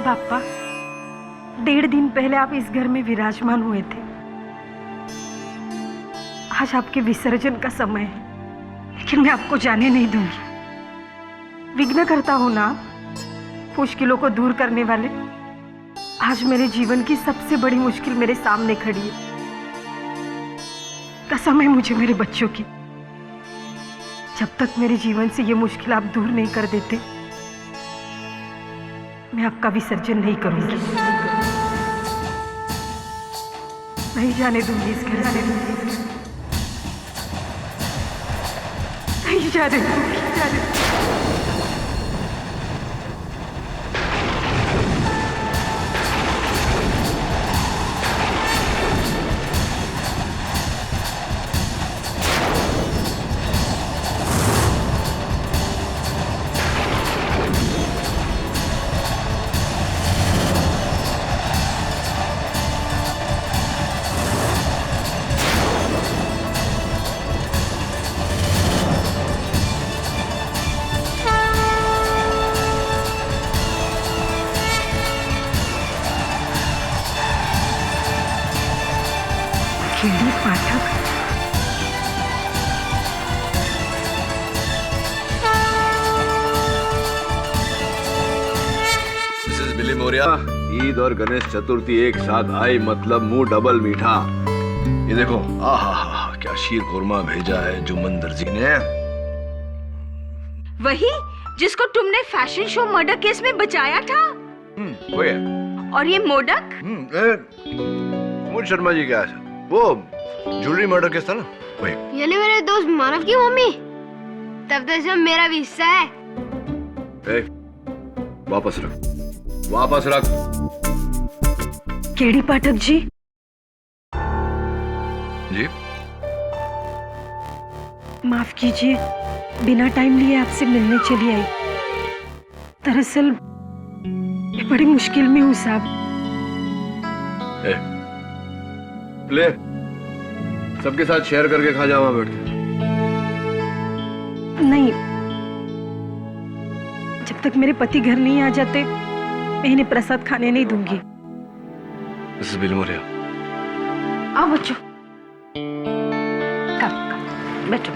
पापा, 1.5 दिन पहले आप इस घर में विराजमान हुए थे। आज आपके विसर्जन का समय है, लेकिन मैं आपको जाने नहीं दूंगी। विघ्न करता हूं ना आप, मुश्किलों को दूर करने वाले। आज मेरे जीवन की सबसे बड़ी मुश्किल मेरे सामने खड़ी है। कसम है मुझे मेरे बच्चों की, जब तक मेरे जीवन से ये मुश्किल आप दूर नहीं कर देते, मैं आपका विसर्जन नहीं करूंगी। नहीं जाने दूंगी इस घर से, नहीं जाने दूंगी। केडी पाठक, मिसेस बिली मौर्य, ईद और गणेश चतुर्थी एक साथ आई, मतलब मुंह डबल मीठा। ये देखो, आहा क्या शीर खुरमा भेजा है जुम्मन दर्जी ने। वही जिसको तुमने फैशन शो मर्डर केस में बचाया था। वो है। और ये मोदक? मोद शर्मा जी क्या है? वो ज्वेलरी मर्डर केस था ना, वही। यानी मेरे दोस्त मानव की मम्मी? तब तो इसमें मेरा भी हिस्सा है। वापस रख, वापस रख। केडी पाठक जी। जी माफ कीजिए, बिना टाइम लिए आपसे मिलने चली आई। दरअसल मैं बड़ी मुश्किल में हूँ साहब। ले, सबके साथ शेयर करके खा जाओ, बैठ के। नहीं, जब तक मेरे पति घर नहीं आ जाते, मैं इन्हें प्रसाद खाने नहीं दूंगी। मिसेस बिली मौर्य, आओ बच्चों, बैठो।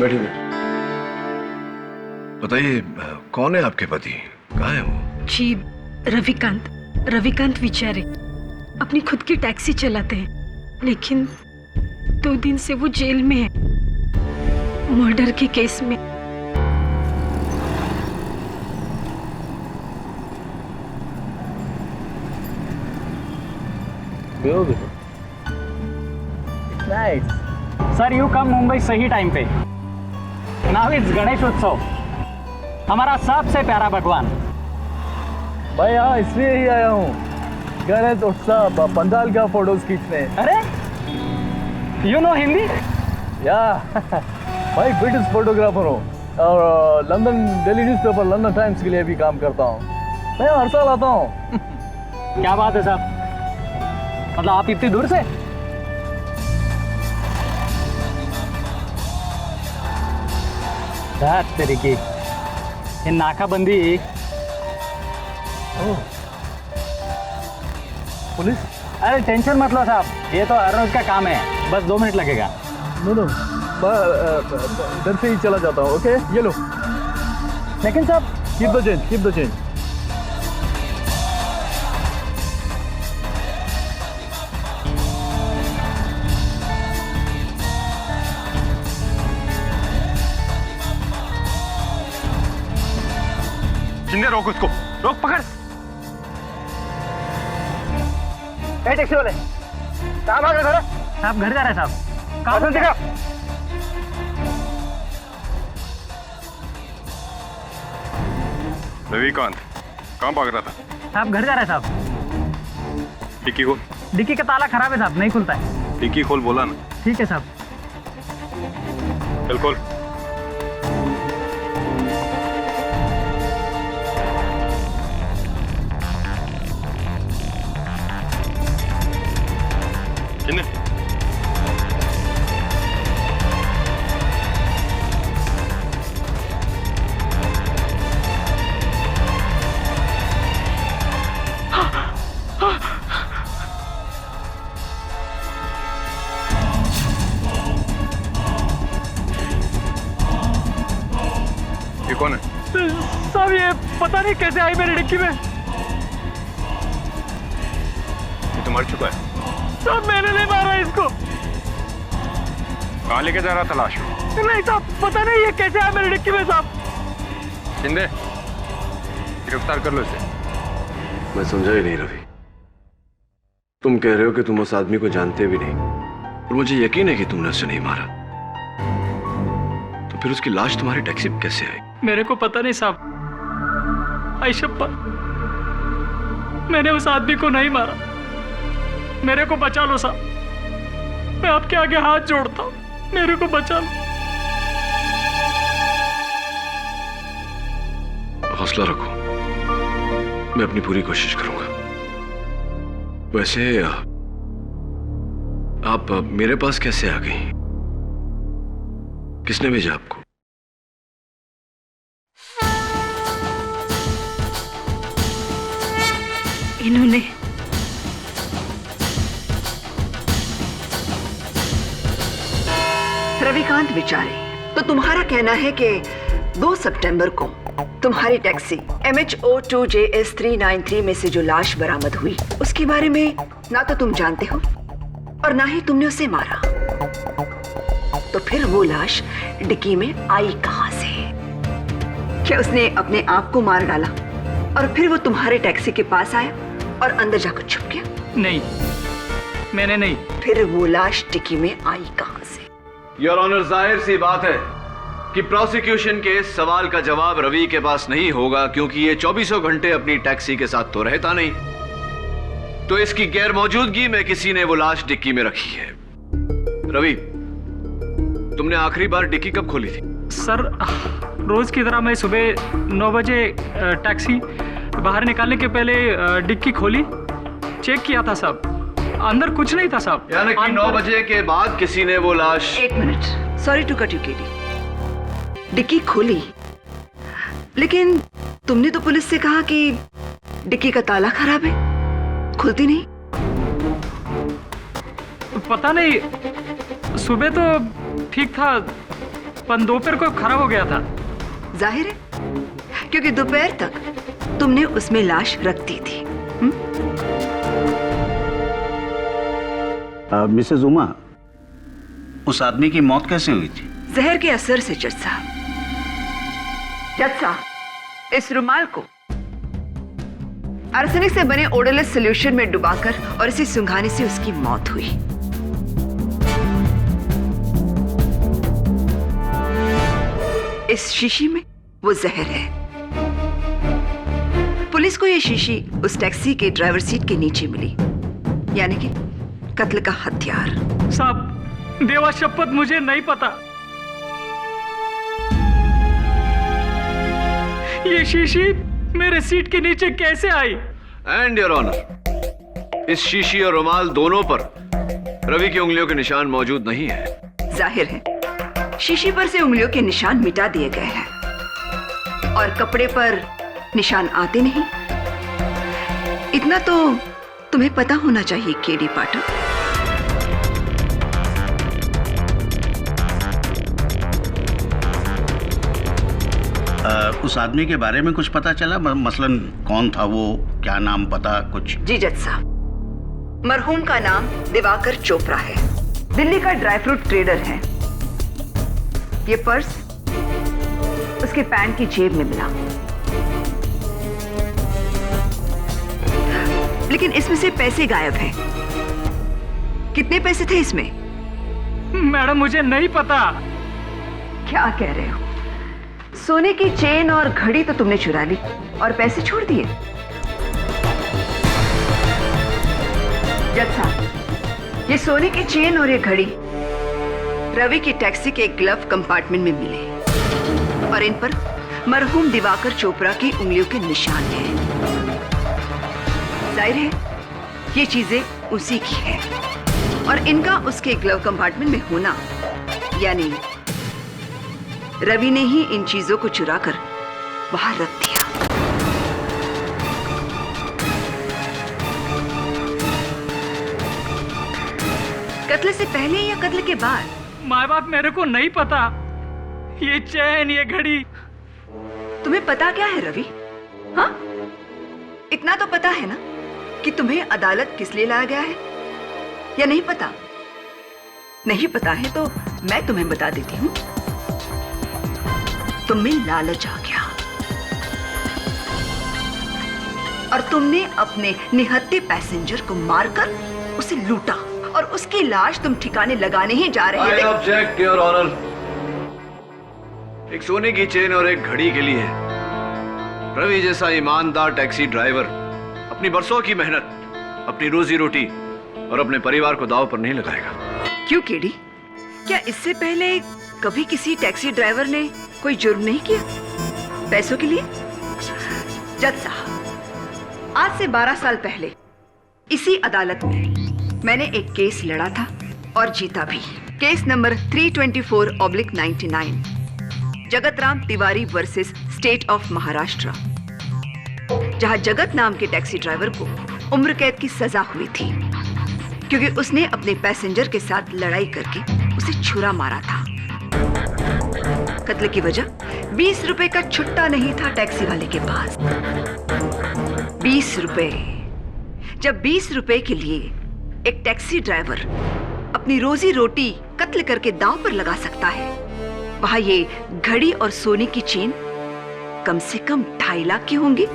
बैठिए। बताइए, कौन है आपके पति? कहाँ है वो? जी, रविकांत विचारे अपनी खुद की टैक्सी चलाते हैं, लेकिन 2 दिन से वो जेल में है, मर्डर के केस में। Nice. Sir, you come Mumbai सही टाइम पे। Now it's गणेश उत्सव, हमारा सबसे प्यारा भगवान। भाई हाँ, इसलिए ही आया हूँ गणेश उत्सव पंडाल का फोटोज खींचने। अरे यू नो हिंदी? या भाई ब्रिटिश फोटोग्राफर हूँ और London daily newspaper London times के लिए भी काम करता हूँ। मैं हर साल आता हूँ। क्या बात है साहब, मतलब आप इतनी दूर से? तरीके ये नाकाबंदी। पुलिस? अरे टेंशन मत लो साहब, ये तो हर रोज का काम है, बस 2 मिनट लगेगा। नो इधर से ही चला जाता हूँ। ओके, ये लो। लेकिन साहब, कीप द चेंज। जिंदे रोक उसको, रोक, पकड़। टैक्सी वाले कहाँ भाग रहे? साहब घर जा रहे हैं साहब। कहाँ दिखा? रविकांत कहाँ भाग रहा था? साहब घर जा रहे हैं साहब। डिक्की खोल। डिक्की का ताला खराब है साहब, नहीं खुलता है। डिक्की खोल बोला ना। ठीक है साहब। चल खोल। किन्ने? साहब ये पता नहीं कैसे आई मेरी डिक्की में। ये तो मर चुका है। साहब मैंने नहीं मारा इसको। कहाँ लेके जा रहा था लाश? नहीं साहब, पता नहीं ये कैसे आया मेरी डिक्की में साहब। शिंदे, गिरफ्तार कर लो इसे। मैं समझा ही नहीं रवि। तुम कह रहे हो कि तुम उस आदमी को जानते भी नहीं, और मुझे यकीन है कि तुमने उसे नहीं मारा। तो फिर उसकी लाश तुम्हारी टैक्सी में कैसे आई? मेरे को पता नहीं साहब। आयशप्पा, मैंने उस आदमी को नहीं मारा। मेरे को बचा लो साहब, मैं आपके आगे हाथ जोड़ता हूँ, मेरे को बचा लो। हौसला रखो, मैं अपनी पूरी कोशिश करूंगा। वैसे आप मेरे पास कैसे आ गई? किसने भेजा आपको? इन्होंने। रविकांत बेचारे, तो तुम्हारा कहना है कि 2 सितंबर को तुम्हारी टैक्सी MHO2JS393 में से जो लाश बरामद हुई उसके बारे में ना तो तुम जानते हो और ना ही तुमने उसे मारा। तो फिर वो लाश डिक्की में आई कहां से? क्या उसने अपने आप को मार डाला और फिर वो तुम्हारे टैक्सी के पास आया और अंदर जाकर छुप गया? नहीं, मैंने नहीं। फिर वो लाश डिक्की में आई कहां से? योर ऑनर, जाहिर सी बात है कि प्रोसिक्यूशन के इस सवाल का जवाब रवि के पास नहीं होगा, क्योंकि ये 24 घंटे अपनी टैक्सी के साथ तो रहता नहीं। तो इसकी गैर मौजूदगी में किसी ने वो लाश डिक्की में रखी है। रवि, तुमने आखिरी बार डिक्की कब खोली थी? सर, रोज की तरह मैं सुबह 9 बजे टैक्सी बाहर निकालने के पहले डिक्की खोली, चेक किया था साहब, अंदर कुछ नहीं था साहब। यानी कि 9 बजे के बाद किसी ने वो लाश। 1 minute, sorry to cut you KD. डिक्की खोली, लेकिन तुमने तो पुलिस से कहा कि डिक्की का ताला खराब है, खुलती नहीं। पता नहीं, सुबह तो ठीक था, पर दोपहर को खराब हो गया था। जाहिर है, क्योंकि दोपहर तक तुमने उसमें लाश रख दी थी। मिसेज उमा, उस आदमी की मौत कैसे हुई थी? जहर के असर से जज साहब। जज साहब, इस रुमाल को आर्सेनिक से बने ओडोलेस सॉल्यूशन में डुबाकर और इसे सुंघाने से उसकी मौत हुई। इस शीशी में वो जहर है। पुलिस को ये शीशी उस टैक्सी के ड्राइवर सीट के नीचे मिली, यानी कि कत्ल का हथियार। साहब, देवा शपथ मुझे नहीं पता। ये शीशी मेरे सीट के नीचे कैसे आई? एंड योर ऑनर, इस शीशी और रुमाल दोनों पर रवि की उंगलियों के निशान मौजूद नहीं है। जाहिर है, शीशी पर से उंगलियों के निशान मिटा दिए गए हैं और कपड़े पर निशान आते नहीं। इतना तो तुम्हें पता होना चाहिए केडी पाठक। उस आदमी के बारे में कुछ पता चला? मसलन कौन था वो, क्या नाम, पता कुछ? जी जज साहब, मरहूम का नाम दिवाकर चोपड़ा है, दिल्ली का ड्राई फ्रूट ट्रेडर है। ये पर्स उसके पैंट की जेब में मिला, लेकिन इसमें से पैसे गायब हैं। कितने पैसे थे इसमें? मैडम, मुझे नहीं पता। क्या कह रहे हो? सोने की चेन और घड़ी तो तुमने चुरा ली और पैसे छोड़ दिए। जज साहब, ये सोने की चेन और ये घड़ी रवि की टैक्सी के ग्लव कंपार्टमेंट में मिले और इन पर मरहूम दिवाकर चोपड़ा की उंगलियों के निशान हैं। जाहिर है, ये चीजें उसी की है और इनका उसके ग्लव कंपार्टमेंट में होना, यानी रवि ने ही इन चीजों को चुराकर बाहर रख दिया। कत्ल से पहले या कत्ल के बाद? माँ बाप, मेरे को नहीं पता। ये चैन, ये घड़ी तुम्हें पता क्या है रवि? हाँ, इतना तो पता है ना कि तुम्हें अदालत किस लिए लाया गया है, या नहीं पता? नहीं पता है तो मैं तुम्हें बता देती हूँ। तुम्हें लालच आ गया और तुमने अपने निहत्थे पैसेंजर को मारकर उसे लूटा और उसकी लाश तुम ठिकाने लगाने ही जा रहे थे। Object your honour. एक सोने की चेन और एक घड़ी के लिए रवि जैसा ईमानदार टैक्सी ड्राइवर अपनी बरसों की मेहनत, अपनी रोजी रोटी और अपने परिवार को दांव पर नहीं लगाएगा। क्यों केडी? क्या इससे पहले कभी किसी टैक्सी ड्राइवर ने कोई जुर्म नहीं किया पैसों के लिए? जज साहब, आज से 12 साल पहले इसी अदालत में मैंने एक केस लड़ा था और जीता भी। Case number 324/99, Jagat Ram Tiwari versus state of Maharashtra, जहां जगत नाम के टैक्सी ड्राइवर को उम्र कैद की सजा हुई थी क्योंकि उसने अपने पैसेंजर के साथ लड़ाई करके उसे छुरा मारा था। कत्ल की वजह 20 रुपए का छुट्टा नहीं था टैक्सी वाले के पास। 20 रुपए। जब 20 रुपए के लिए एक टैक्सी ड्राइवर अपनी रोजी रोटी कत्ल करके दांव पर लगा सकता है, वहां ये घड़ी और सोने की चेन कम से कम 2.5 लाख की होंगी।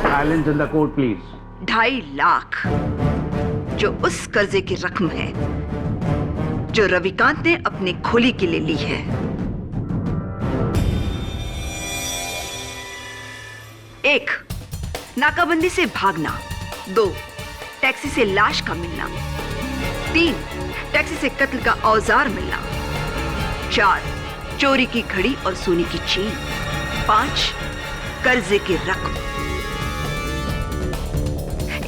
Silence in the court, please. 2.5 lakh, जो उस कर्जे की रकम है जो रविकांत ने अपने खोली के लिए ली है। 1, नाकाबंदी से भागना। 2, टैक्सी से लाश का मिलना। 3, टैक्सी से कत्ल का औजार मिलना। 4, चोरी की घड़ी और सोने की चेन। 5, कर्जे की रकम।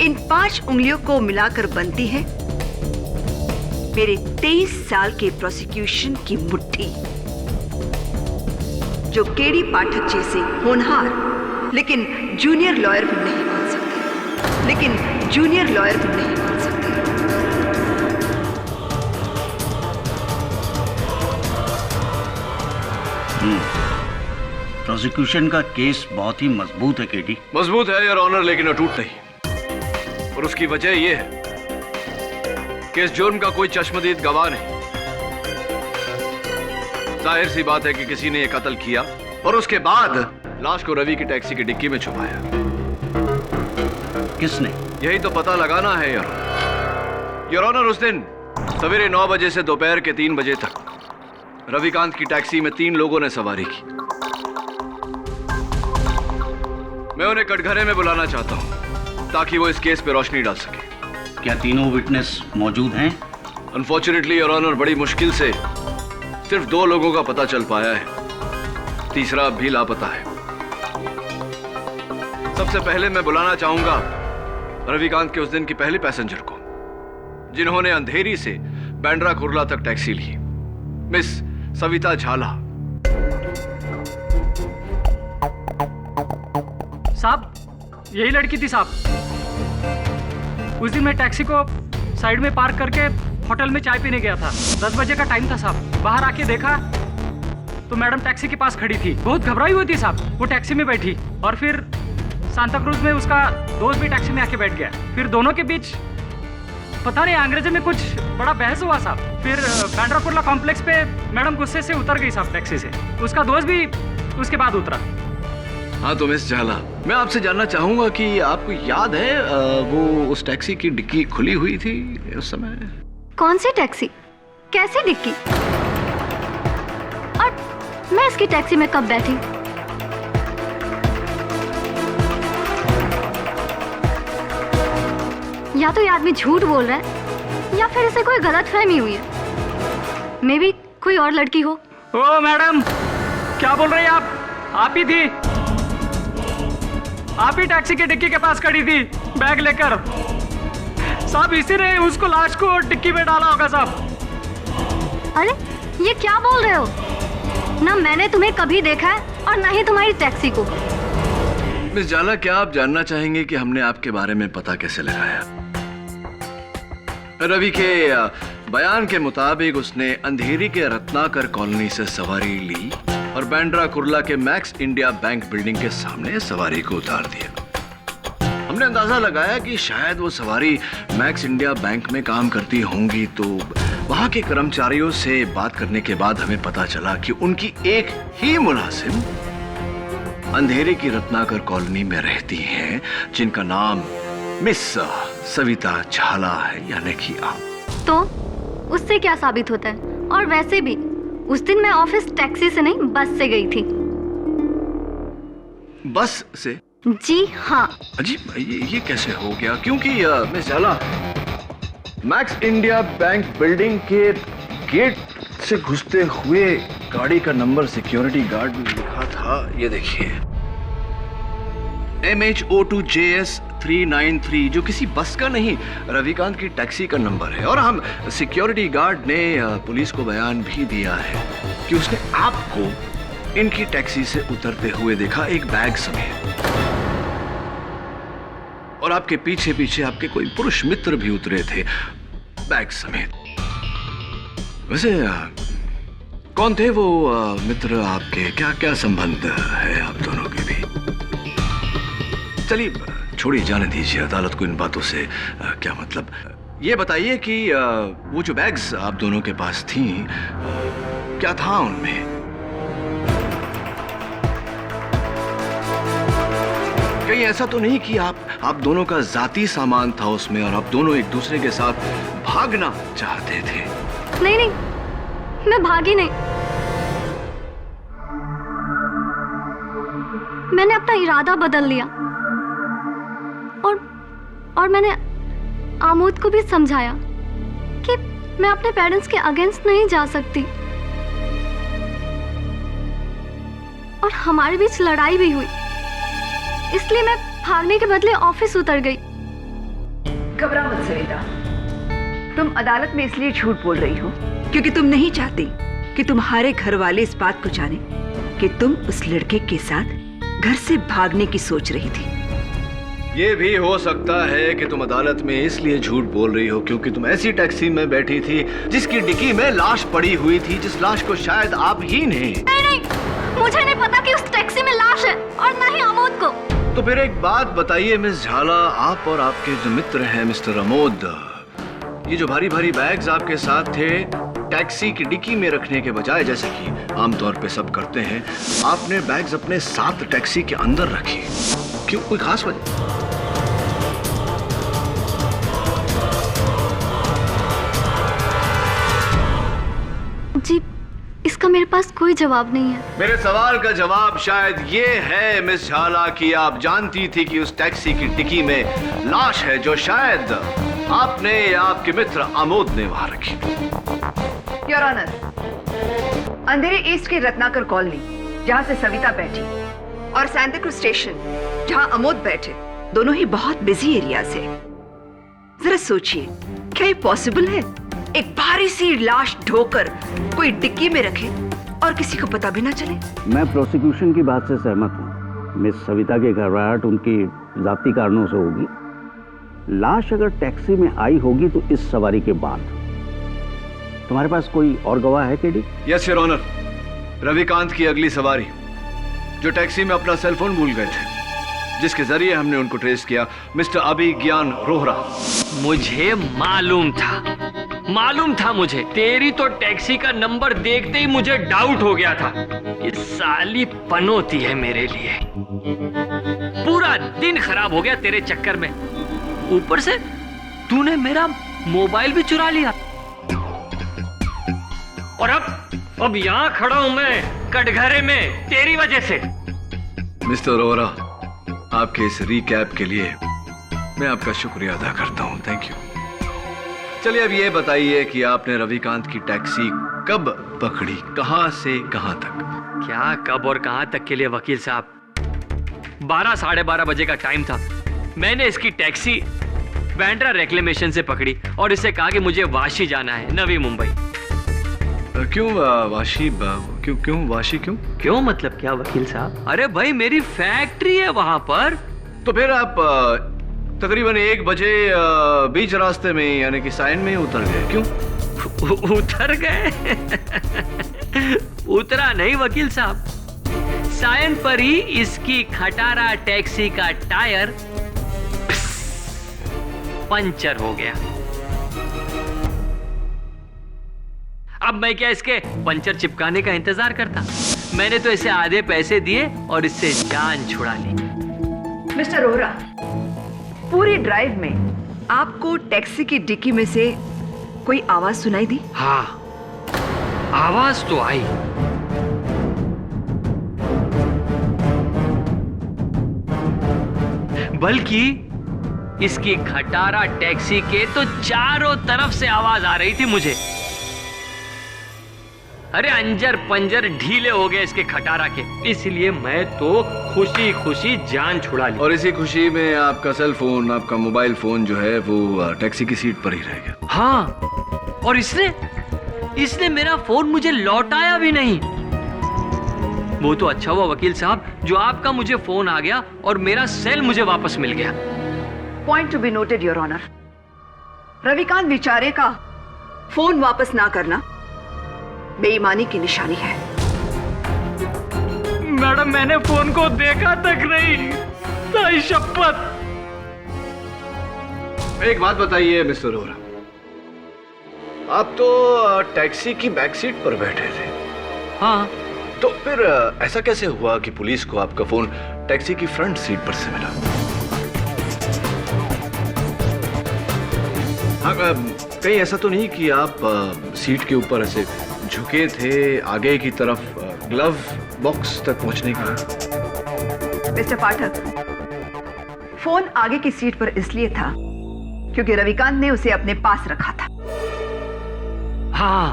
इन 5 उंगलियों को मिलाकर बनती है मेरे 23 साल के प्रोसिक्यूशन की मुट्ठी, जो केडी पाठक जैसे होनहार लेकिन जूनियर लॉयर भी नहीं बन सकते, लेकिन जूनियर लॉयर भी नहीं बन सकते। प्रोसिक्यूशन का केस बहुत ही मजबूत है केडी। मजबूत है योर ऑनर, लेकिन अटूट नहीं। और उसकी वजह यह है कि इस जुर्म का कोई चश्मदीद गवाह नहीं। जाहिर सी बात है कि किसी ने यह कत्ल किया और उसके बाद लाश को रवि की टैक्सी की डिक्की में छुपाया। किसने? यही तो पता लगाना है योर ऑनर। उस दिन सवेरे 9 बजे से दोपहर के 3 बजे तक रविकांत की टैक्सी में 3 लोगों ने सवारी की। मैं उन्हें कटघरे में बुलाना चाहता हूं ताकि वो इस केस पे रोशनी डाल सके। क्या तीनों विटनेस मौजूद हैं? अनफॉर्चुनेटली योर ऑनर, बड़ी मुश्किल से सिर्फ 2 लोगों का पता चल पाया है, तीसरा भी लापता है। सबसे पहले मैं बुलाना चाहूंगा रविकांत के उस दिन की पहली पैसेंजर को, जिन्होंने अंधेरी से बैंड्रा कुर्ला तक टैक्सी ली, मिस सविता झाला। साहब, यही लड़की थी साहब। उस दिन मैं टैक्सी को साइड में पार्क करके होटल में चाय पीने गया था। 10 बजे का टाइम था साहब। बाहर आके देखा तो मैडम टैक्सी के पास खड़ी थी, बहुत घबराई हुई थी साहब। वो टैक्सी में बैठी और फिर सांता क्रूज में उसका दोस्त भी टैक्सी में आके बैठ गया। फिर दोनों के बीच पता नहीं अंग्रेजी में कुछ बड़ा बहस हुआ साहब। फिर बैंड्रा कुर्ला कॉम्प्लेक्स पे मैडम गुस्से से उतर गई साहब टैक्सी से। उसका दोस्त भी उसके बाद उतरा। हाँ तो मिस झाला, मैं आपसे जानना चाहूंगा कि आपको याद है वो उस टैक्सी की डिक्की खुली हुई थी उस समय? कौन सी टैक्सी? कैसी डिक्की? और मैं इसकी टैक्सी में कब बैठी? या तो ये आदमी झूठ बोल रहा है या फिर इसे कोई गलतफहमी हुई है। मे बी कोई और लड़की हो। ओ मैडम, क्या बोल रही हैं आप? आप ही थी, आप ही टैक्सी की डिक्की के पास खड़ी थी बैग लेकर साहब। इसी ने उसको लाश को डिक्की में डाला होगा साहब। अरे ये क्या बोल रहे हो? ना मैंने तुम्हें कभी देखा है और ना ही तुम्हारी टैक्सी को। मिस झाला, क्या आप जानना चाहेंगे कि हमने आपके बारे में पता कैसे लगाया? रवि के बयान के मुताबिक उसने अंधेरी के रत्नाकर कॉलोनी से सवारी ली और बांद्रा कुर्ला के मैक्स इंडिया बैंक बिल्डिंग के सामने सवारी को उतार दिया। हमने अंदाजा लगाया कि शायद वो सवारी मैक्स इंडिया बैंक में काम करती होंगी, तो वहां के कर्मचारियों से बात करने के बाद हमें पता चला कि उनकी एक ही मुलाजिम अंधेरे की रत्नाकर कॉलोनी में रहती हैं, जिनका नाम मिस सविता झाला है, यानी कि आप। तो उससे क्या साबित होता है? और वैसे भी उस दिन मैं ऑफिस टैक्सी से नहीं बस से गई थी। बस से? जी हाँ। अजीब, ये कैसे हो गया? क्योंकि मिस झाला, मैक्स इंडिया बैंक बिल्डिंग के गेट से घुसते हुए गाड़ी का नंबर सिक्योरिटी गार्ड में लिखा था, ये देखिए, MHO2JS 393, जो किसी बस का नहीं, रविकांत की टैक्सी का नंबर है। और हम सिक्योरिटी गार्ड ने पुलिस को बयान भी दिया है कि उसने आपको इनकी टैक्सी से उतरते हुए देखा, एक बैग समेत, और आपके पीछे पीछे आपके कोई पुरुष मित्र भी उतरे थे बैग समेत। वैसे कौन थे वो मित्र आपके? क्या क्या संबंध है आप दोनों के भी? चलिए छोड़िए, जाने दीजिए, अदालत को इन बातों से क्या मतलब। ये बताइए कि वो जो बैग्स आप दोनों के पास थी, क्या था उनमें? कहीं ऐसा तो नहीं कि आप दोनों का जाती सामान था उसमें और आप दोनों एक दूसरे के साथ भागना चाहते थे? नहीं नहीं, मैं भागी नहीं। मैंने अपना इरादा बदल लिया और मैंने आमोद को भी समझाया कि मैं अपने पेरेंट्स के अगेंस्ट नहीं जा सकती। और हमारे बीच लड़ाई भी हुई, इसलिए मैं भागने के बदले ऑफिस उतर गई। घबरा मत सविता, तुम अदालत में इसलिए झूठ बोल रही हो क्योंकि तुम नहीं चाहती कि तुम्हारे घर वाले इस बात को जाने कि तुम उस लड़के के साथ घर से भागने की सोच रही थी। ये भी हो सकता है कि तुम अदालत में इसलिए झूठ बोल रही हो क्योंकि तुम ऐसी टैक्सी में बैठी थी जिसकी डिक्की में लाश पड़ी हुई थी, जिस लाश को शायद आप ही ने। नहीं, मुझे नहीं पता कि उस टैक्सी में लाश है, और न ही आमोद को। तो फिर एक बात बताइए मिस झाला, आप और आपके जो मित्र हैं मिस्टर अमोद, ये जो भारी भारी बैग्स आपके साथ थे, टैक्सी की डिक्की में रखने के बजाय, जैसे कि आमतौर पे सब करते हैं, आपने बैग्स अपने साथ टैक्सी के अंदर रखे। क्यों, कोई खास वजह? जी, इसका मेरे पास कोई जवाब नहीं है। मेरे सवाल का जवाब शायद ये है मिस झाला कि आप जानती थी कि उस टैक्सी की डिक्की में लाश है जो शायद आपने या आपके मित्र आमोद ने वहां रखी। योर ऑनर, अंधेरे ईस्ट के रत्नाकर कॉलोनी, जहां से सविता बैठी, और सैंताक्रूज स्टेशन, जहां अमोद बैठे, दोनों ही बहुत बिजी एरियाज है। जरा सोचिए, क्या ये पॉसिबल है एक भारी सी लाश ढोकर कोई डिक्की में रखे और किसी को पता भी ना चले? मैं प्रोसिक्यूशन की बात से सहमत हूँ। मिस सविता की घबराहट उनकी जाती कारणों से होगी। लाश अगर टैक्सी में आई होगी तो इस सवारी के बाद। तुम्हारे पास कोई और गवाह है KD? Yes your honour, Ravikant की अगली सवारी जो टैक्सी में अपना सेलफोन भूल गए थे, जिसके जरिए हमने उनको ट्रेस किया, मिस्टर अभिज्ञान रोहरा। मुझे मालूम था मुझे। तेरी तो टैक्सी का नंबर देखते ही मुझे डाउट हो गया था कि साली पनौती है मेरे लिए। पूरा दिन खराब हो गया तेरे चक्कर में, ऊपर से तूने मेरा मोबाइल भी चुरा लिया। और अब यहाँ खड़ा हूं मैं कटघरे में तेरी वजह से। मिस्टर रोहरा, आपके इस रिकैप के लिए मैं आपका शुक्रिया अदा करता हूं। Thank you. चलिए अब ये बताइए कि आपने रविकांत की टैक्सी कब पकड़ी, कहां से कहां तक? क्या कब और कहां तक के लिए वकील साहब? 12 साढ़े 12 बजे का टाइम था। मैंने इसकी टैक्सी बांद्रा रेक्लेमेशन से पकड़ी और इसे कहा कि मुझे वाशी जाना है, नवी मुंबई। क्यों वाशी? क्यों वाशी? क्यों मतलब क्या वकील साहब? अरे भाई, मेरी फैक्ट्री है वहां पर। तो फिर आप तकरीबन 1 बजे बीच रास्ते में, यानी कि साइन में ही उतर गए। क्यों? उतर गए? उतरा नहीं वकील साहब, सायन पर ही इसकी खटारा टैक्सी का टायर पंचर हो गया। अब मैं क्या इसके पंचर चिपकाने का इंतजार करता? मैंने तो इसे आधे पैसे दिए और इससे जान छुड़ा ली। मिस्टर रोहरा, पूरी ड्राइव में आपको टैक्सी की डिक्की में से कोई आवाज सुनाई दी? हाँ, आवाज तो आई। बल्कि इसकी खटारा टैक्सी के तो चारों तरफ से आवाज आ रही थी मुझे। अरे अंजर पंजर ढीले हो गए इसके खटारा के, इसलिए मैं तो खुशी खुशी जान छुड़ा ली। और इसी खुशी में आपका सेल फोन, आपका मोबाइल फोन जो है वो टैक्सी की सीट पर ही रह गया। हाँ, और इसने मेरा फोन मुझे लौटाया भी नहीं। वो तो अच्छा हुआ वकील साहब जो आपका मुझे फोन आ गया और मेरा सेल मुझे वापस मिल गया। Point to be noted your honour, Ravikant बेचारे का फोन वापस ना करना बेईमानी की निशानी है। मैडम मैंने फोन को देखा तक नहीं, ताई शपथ। एक बात बताइए मिस्टर रोहरा, आप तो टैक्सी की बैक सीट पर बैठे थे। हाँ, तो फिर ऐसा कैसे हुआ कि पुलिस को आपका फोन टैक्सी की फ्रंट सीट पर से मिला? हाँ, कहीं ऐसा तो नहीं कि आप सीट के ऊपर ऐसे झुके थे आगे की तरफ ग्लव बॉक्स तक पहुंचने के लिए? मिस्टर पाठक, फोन आगे की सीट पर इसलिए था क्योंकि रविकांत ने उसे अपने पास रखा था। हाँ,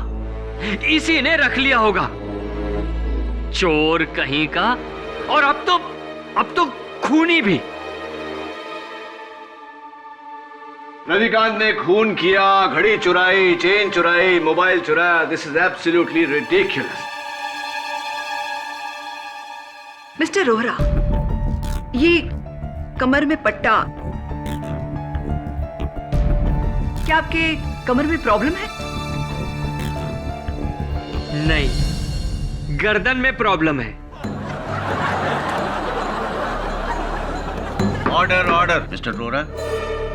इसी ने रख लिया होगा, चोर कहीं का। और अब तो खूनी भी। रविकांत ने खून किया, घड़ी चुराई, चेन चुराई, मोबाइल चुराया। This is absolutely ridiculous. Mister Rohra, ये कमर में पट्टा, क्या आपके कमर में प्रॉब्लम है? नहीं, गर्दन में प्रॉब्लम है। Order order. मिस्टर रोहरा,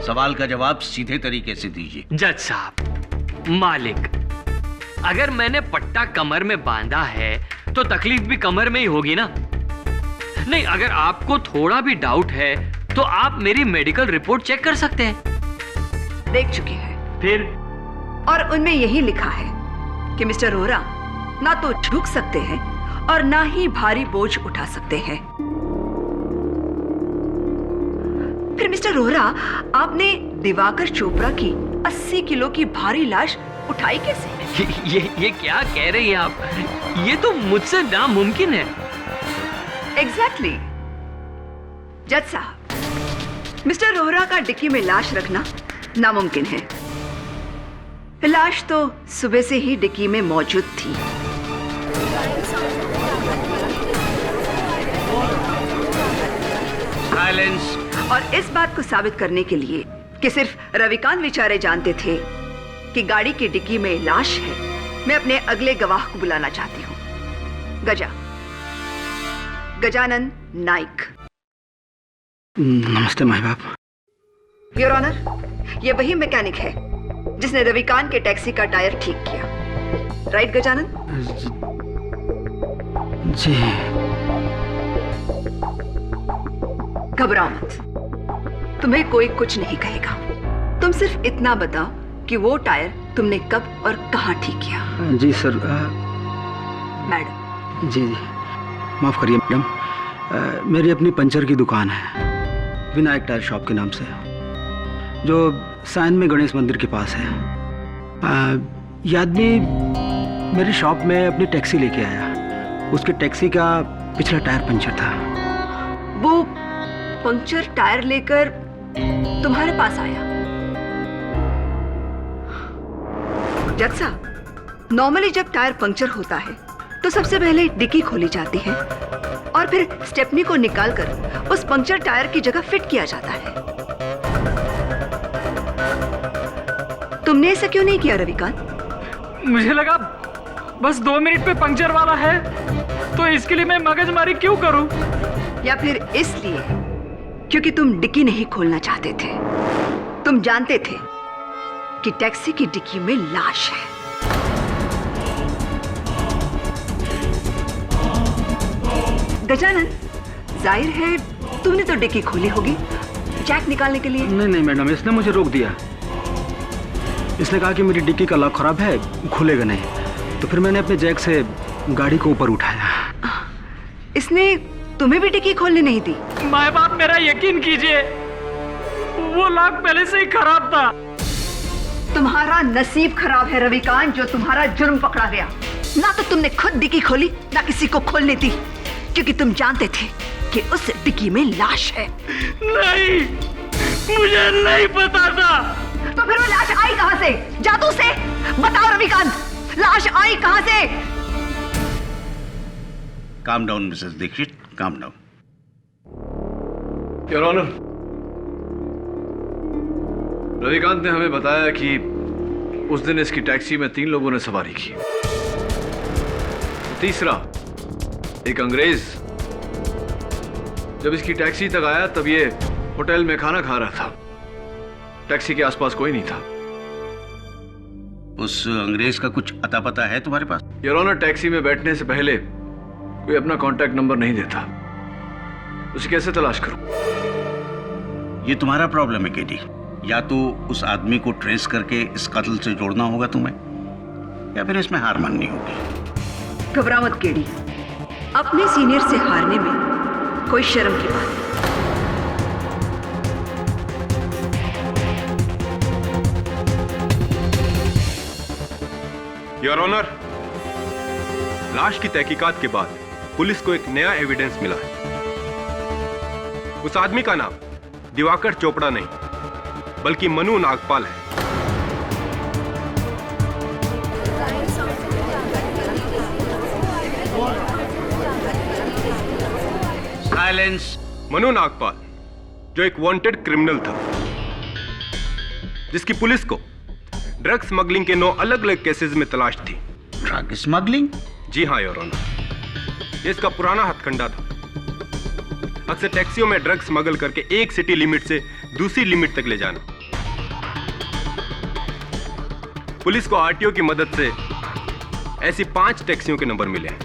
सवाल का जवाब सीधे तरीके से दीजिए। जज साहब, मालिक, अगर मैंने पट्टा कमर में बांधा है तो तकलीफ भी कमर में ही होगी ना? नहीं, अगर आपको थोड़ा भी डाउट है तो आप मेरी मेडिकल रिपोर्ट चेक कर सकते हैं। देख चुके हैं। फिर? और उनमें यही लिखा है कि मिस्टर रोहरा ना तो झुक सकते हैं और ना ही भारी बोझ उठा सकते हैं। फिर मिस्टर रोहरा, आपने दिवाकर चोपड़ा की 80 किलो की भारी लाश उठाई कैसे? ये क्या कह रही हैं आप? ये तो मुझसे नामुमकिन है। एग्जैक्टली। जज साहब, मिस्टर रोहरा का डिक्की में लाश रखना नामुमकिन है। लाश तो सुबह से ही डिक्की में मौजूद थी। साइलेंस। और इस बात को साबित करने के लिए कि सिर्फ रविकांत बेचारे जानते थे कि गाड़ी की डिक्की में लाश है, मैं अपने अगले गवाह को बुलाना चाहती हूँ। गजानन नाइक। नमस्ते माई बाप। योर ऑनर, ये वही मैकेनिक है जिसने रविकांत के टैक्सी का टायर ठीक किया। राइट गजानन? जी। घबराओ मत, तुम्हें कोई कुछ नहीं कहेगा। तुम सिर्फ इतना बताओ कि वो टायर तुमने कब और कहां ठीक किया। जी सर। मैडम। जी, माफ करिए मैडम, मेरी अपनी पंचर की दुकान है विनायक टायर शॉप के नाम से, जो सायन में गणेश मंदिर के पास है। ये आदमी मेरी शॉप में अपनी टैक्सी लेके आया। उसके टैक्सी का पिछला टायर पंचर था। वो पंक्चर टायर लेकर तुम्हारे पास आया? जज साहब, नॉर्मली जब टायर पंक्चर होता है तो सबसे पहले डिक्की खोली जाती है और फिर स्टेपनी को निकालकर उस पंक्चर टायर की जगह फिट किया जाता है। तुमने ऐसा क्यों नहीं किया रविकांत? मुझे लगा बस 2 मिनट पे पंक्चर वाला है, तो इसके लिए मैं मगजमारी क्यों करूं? या फिर इसलिए क्योंकि तुम डिक्की नहीं खोलना चाहते थे। तुम जानते थे कि टैक्सी की डिक्की में लाश है। गजानन, जाहिर है तुमने तो डिक्की खोली होगी जैक निकालने के लिए। नहीं मैडम, इसने मुझे रोक दिया। इसने कहा कि मेरी डिक्की का लॉक खराब है, खुलेगा नहीं। तो फिर मैंने अपने जैक से गाड़ी को ऊपर उठाया। इसने तुम्हें भी डिक्की खोलने नहीं दी? माँ बाप, मेरा यकीन कीजिए, वो लॉक पहले से ही खराब था। तुम्हारा नसीब खराब है रविकांत, जो तुम्हारा जुर्म पकड़ा गया। ना तो तुमने खुद डिक्की खोली, ना किसी को खोलने दी, क्योंकि तुम जानते थे कि उस डिक्की में लाश है। नहीं, मुझे नहीं पता था। तो फिर वो लाश आई कहां से? जादू से? बताओ रविकांत, लाश आई कहां से? Calm down Mrs Dixit, calm down. Your honour, Ravikant ने हमें बताया कि उस दिन इसकी टैक्सी में 3 लोगों ने सवारी की। तीसरा एक अंग्रेज जब इसकी टैक्सी तक आया तब ये होटल में खाना खा रहा था। टैक्सी के आसपास कोई नहीं था। उस अंग्रेज का कुछ अता पता है तुम्हारे पास? योर ऑनर, टैक्सी में बैठने से पहले कोई अपना कांटेक्ट नंबर नहीं देता। उसे कैसे तलाश करूं? ये तुम्हारा प्रॉब्लम है केडी। या तो उस आदमी को ट्रेस करके इस कत्ल से जोड़ना होगा तुम्हें, या फिर इसमें हार माननी होगी। घबरा मत केडी, अपने सीनियर से हारने में कोई शर्म की बात नहीं। योर ऑनर, लाश की तहकीकात के बाद पुलिस को एक नया एविडेंस मिला है। उस आदमी का नाम दिवाकर चोपड़ा नहीं, बल्कि मनु नागपाल है। साइलेंस। मनु नागपाल, जो एक वांटेड क्रिमिनल था, जिसकी पुलिस को ड्रग स्मगलिंग के 9 अलग अलग केसेस में तलाश थी। Drug smuggling? जी हाँ योर ऑनर, ये इसका पुराना हथकंडा था। अक्सर टैक्सियों में ड्रग स्मगल करके एक सिटी लिमिट से दूसरी लिमिट तक ले जाना। पुलिस को आरटीओ की मदद से ऐसी 5 टैक्सियों के नंबर मिले हैं।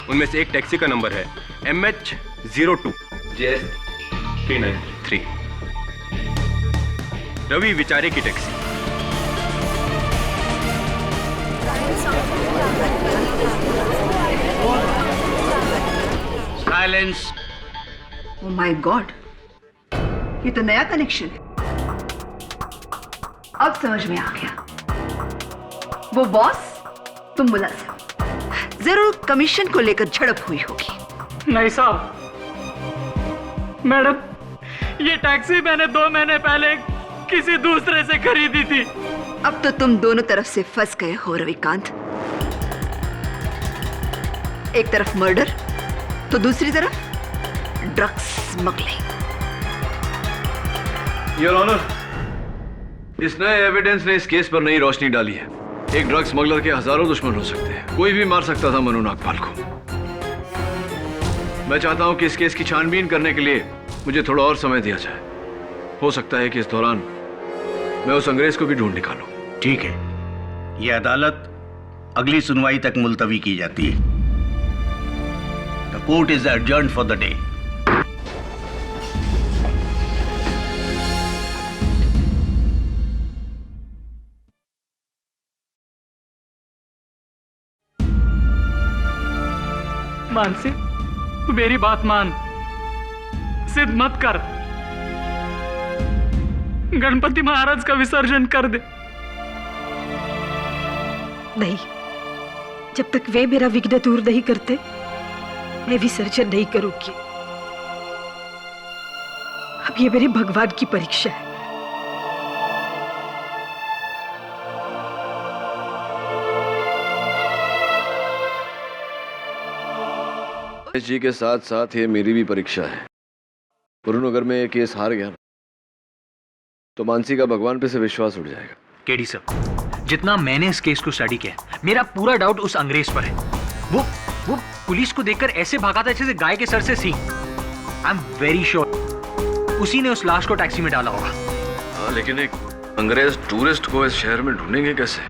उनमें से एक टैक्सी का नंबर है MH02 JS393, रवि विचारे की taxi. Silence. Oh my God, ये तो नया कनेक्शन है। अब समझ में आ गया। वो बॉस, तुम मुलाजिम। जरूर कमीशन को लेकर झड़प हुई होगी। नहीं साहब, मैडम, ये टैक्सी मैंने 2 महीने पहले किसी दूसरे से खरीदी थी। अब तो तुम दोनों तरफ से फंस गए हो रविकांत। एक तरफ मर्डर तो दूसरी तरफ ड्रग्स स्मगलिंग। योर ऑनर, इस नए एविडेंस ने इस केस पर नई रोशनी डाली है। एक ड्रग स्मगलर के हजारों दुश्मन हो सकते हैं, कोई भी मार सकता था मनु नागपाल को। मैं चाहता हूं कि इस केस की छानबीन करने के लिए मुझे थोड़ा और समय दिया जाए। हो सकता है कि इस दौरान मैं उस अंग्रेज को भी ढूंढ निकालूं। ठीक है, यह अदालत अगली सुनवाई तक मुलतवी की जाती है। The court is adjourned for the day. Mansi, तू मेरी बात मान, जिद मत कर। गणपति महाराज का विसर्जन कर दे। नहीं, जब तक वे मेरा विघ्न दूर नहीं करते मैं विसर्जन नहीं करूंगी। अब ये मेरे भगवान की परीक्षा है। जी के साथ साथ ये मेरी भी परीक्षा है। वरुण, अगर मैं ये केस हार गया तो मानसी का भगवान पे से विश्वास उठ जाएगा। केडी सर, जितना मैंने इस केस को स्टडी किया, मेरा पूरा डाउट उस अंग्रेज पर है। वो पुलिस को देखकर ऐसे भागा था जैसे गाय के सर से सींग। आई एम वेरी श्योर उसी ने उस लाश को टैक्सी में डाला होगा। हाँ, लेकिन एक अंग्रेज टूरिस्ट को इस शहर में ढूंढेंगे कैसे?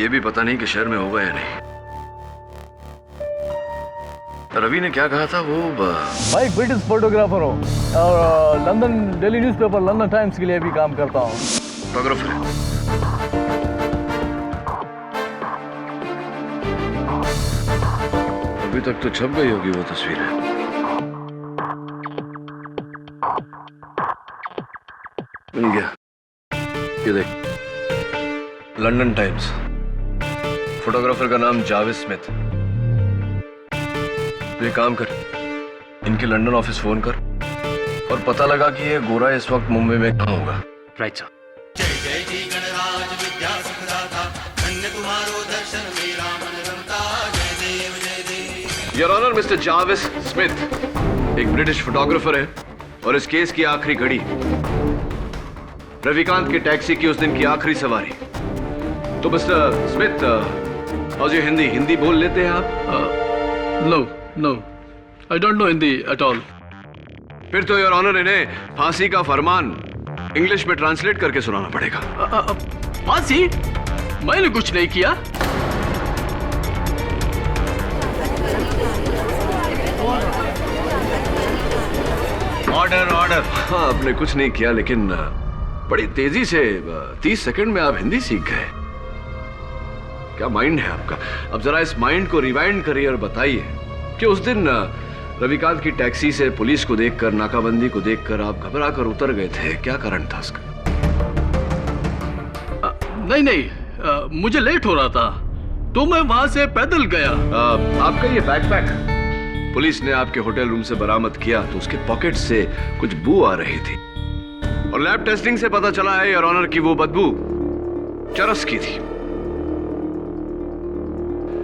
ये भी पता नहीं कि शहर में होगा या नहीं। रवि ने क्या कहा था वो? भाई ब्रिटिश फोटोग्राफर हूँ और London daily newspaper London times के लिए भी काम करता हूँ। फोटोग्राफर है। अभी तक तो छप गई होगी वो तस्वीर। मिल गया, ये देख, लंदन टाइम्स। फोटोग्राफर का नाम जावेद स्मिथ। ये काम कर, इनके लंदन ऑफिस फोन कर और पता लगा कि ये गोरा इस वक्त मुंबई में कहाँ होगा। Right sir. Your honour, mister Javed Smith एक ब्रिटिश फोटोग्राफर है और इस केस की आखिरी घड़ी रविकांत की टैक्सी की उस दिन की आखिरी सवारी। तो मिस्टर स्मिथ, और जो हिंदी बोल लेते हैं आप? No, I don't know Hindi at all. फिर तो योर ऑनर इन्हें फांसी का फरमान इंग्लिश में ट्रांसलेट करके सुनाना पड़ेगा। फांसी? मैंने कुछ नहीं किया। ऑर्डर। हाँ, आपने कुछ नहीं किया, लेकिन बड़ी तेजी से 30 सेकंड में आप हिंदी सीख गए। क्या माइंड है आपका? अब जरा इस माइंड को रिवाइंड करिए और बताइए कि उस दिन रविकांत की टैक्सी से पुलिस को देखकर, नाकाबंदी को देखकर आप घबरा कर उतर गए थे। क्या कारण था उसका? नहीं, मुझे लेट हो रहा था तो मैं वहां से पैदल गया। आपका ये बैकपैक पुलिस ने आपके होटल रूम से बरामद किया तो उसके पॉकेट से कुछ बू आ रही थी और लैब टेस्टिंग से पता चला है योर ऑनर की वो बदबू चरस की थी।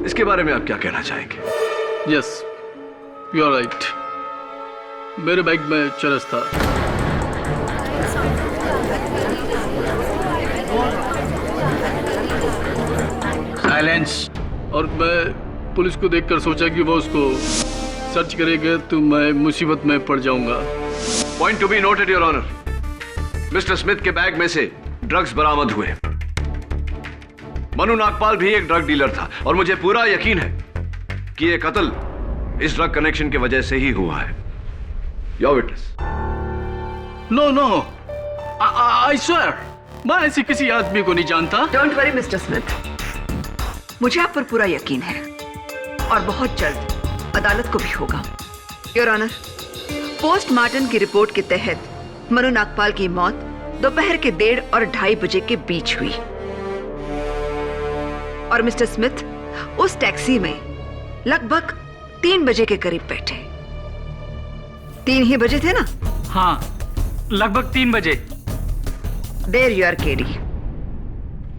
इसके बारे में आप क्या कहना चाहेंगे? Yes, you are right. मेरे बैग में चरस था। साइलेंस। और मैं पुलिस को देखकर सोचा कि वो उसको सर्च करेगा तो मैं मुसीबत में पड़ जाऊंगा। Point to be noted your honour, mister Smith के बैग में से ड्रग्स बरामद हुए। मनु नागपाल भी एक ड्रग डीलर था और मुझे पूरा यकीन है कि यह कत्ल इस ड्रग कनेक्शन की वजह से ही हुआ है। Your witness. No, I swear, मैं ऐसे किसी आदमी को नहीं जानता। डोंट वरी मिस्टर स्मिथ, मुझे आप पर पूरा यकीन है और बहुत जल्द अदालत को भी होगा। योर ऑनर, पोस्टमार्टम की रिपोर्ट के तहत मनु नागपाल की मौत दोपहर के 1:30 और 2:30 बजे के बीच हुई और मिस्टर स्मिथ उस टैक्सी में लगभग 3 बजे के करीब बैठे। 3 ही बजे थे ना? हाँ, लगभग 3 बजे। There you are KD.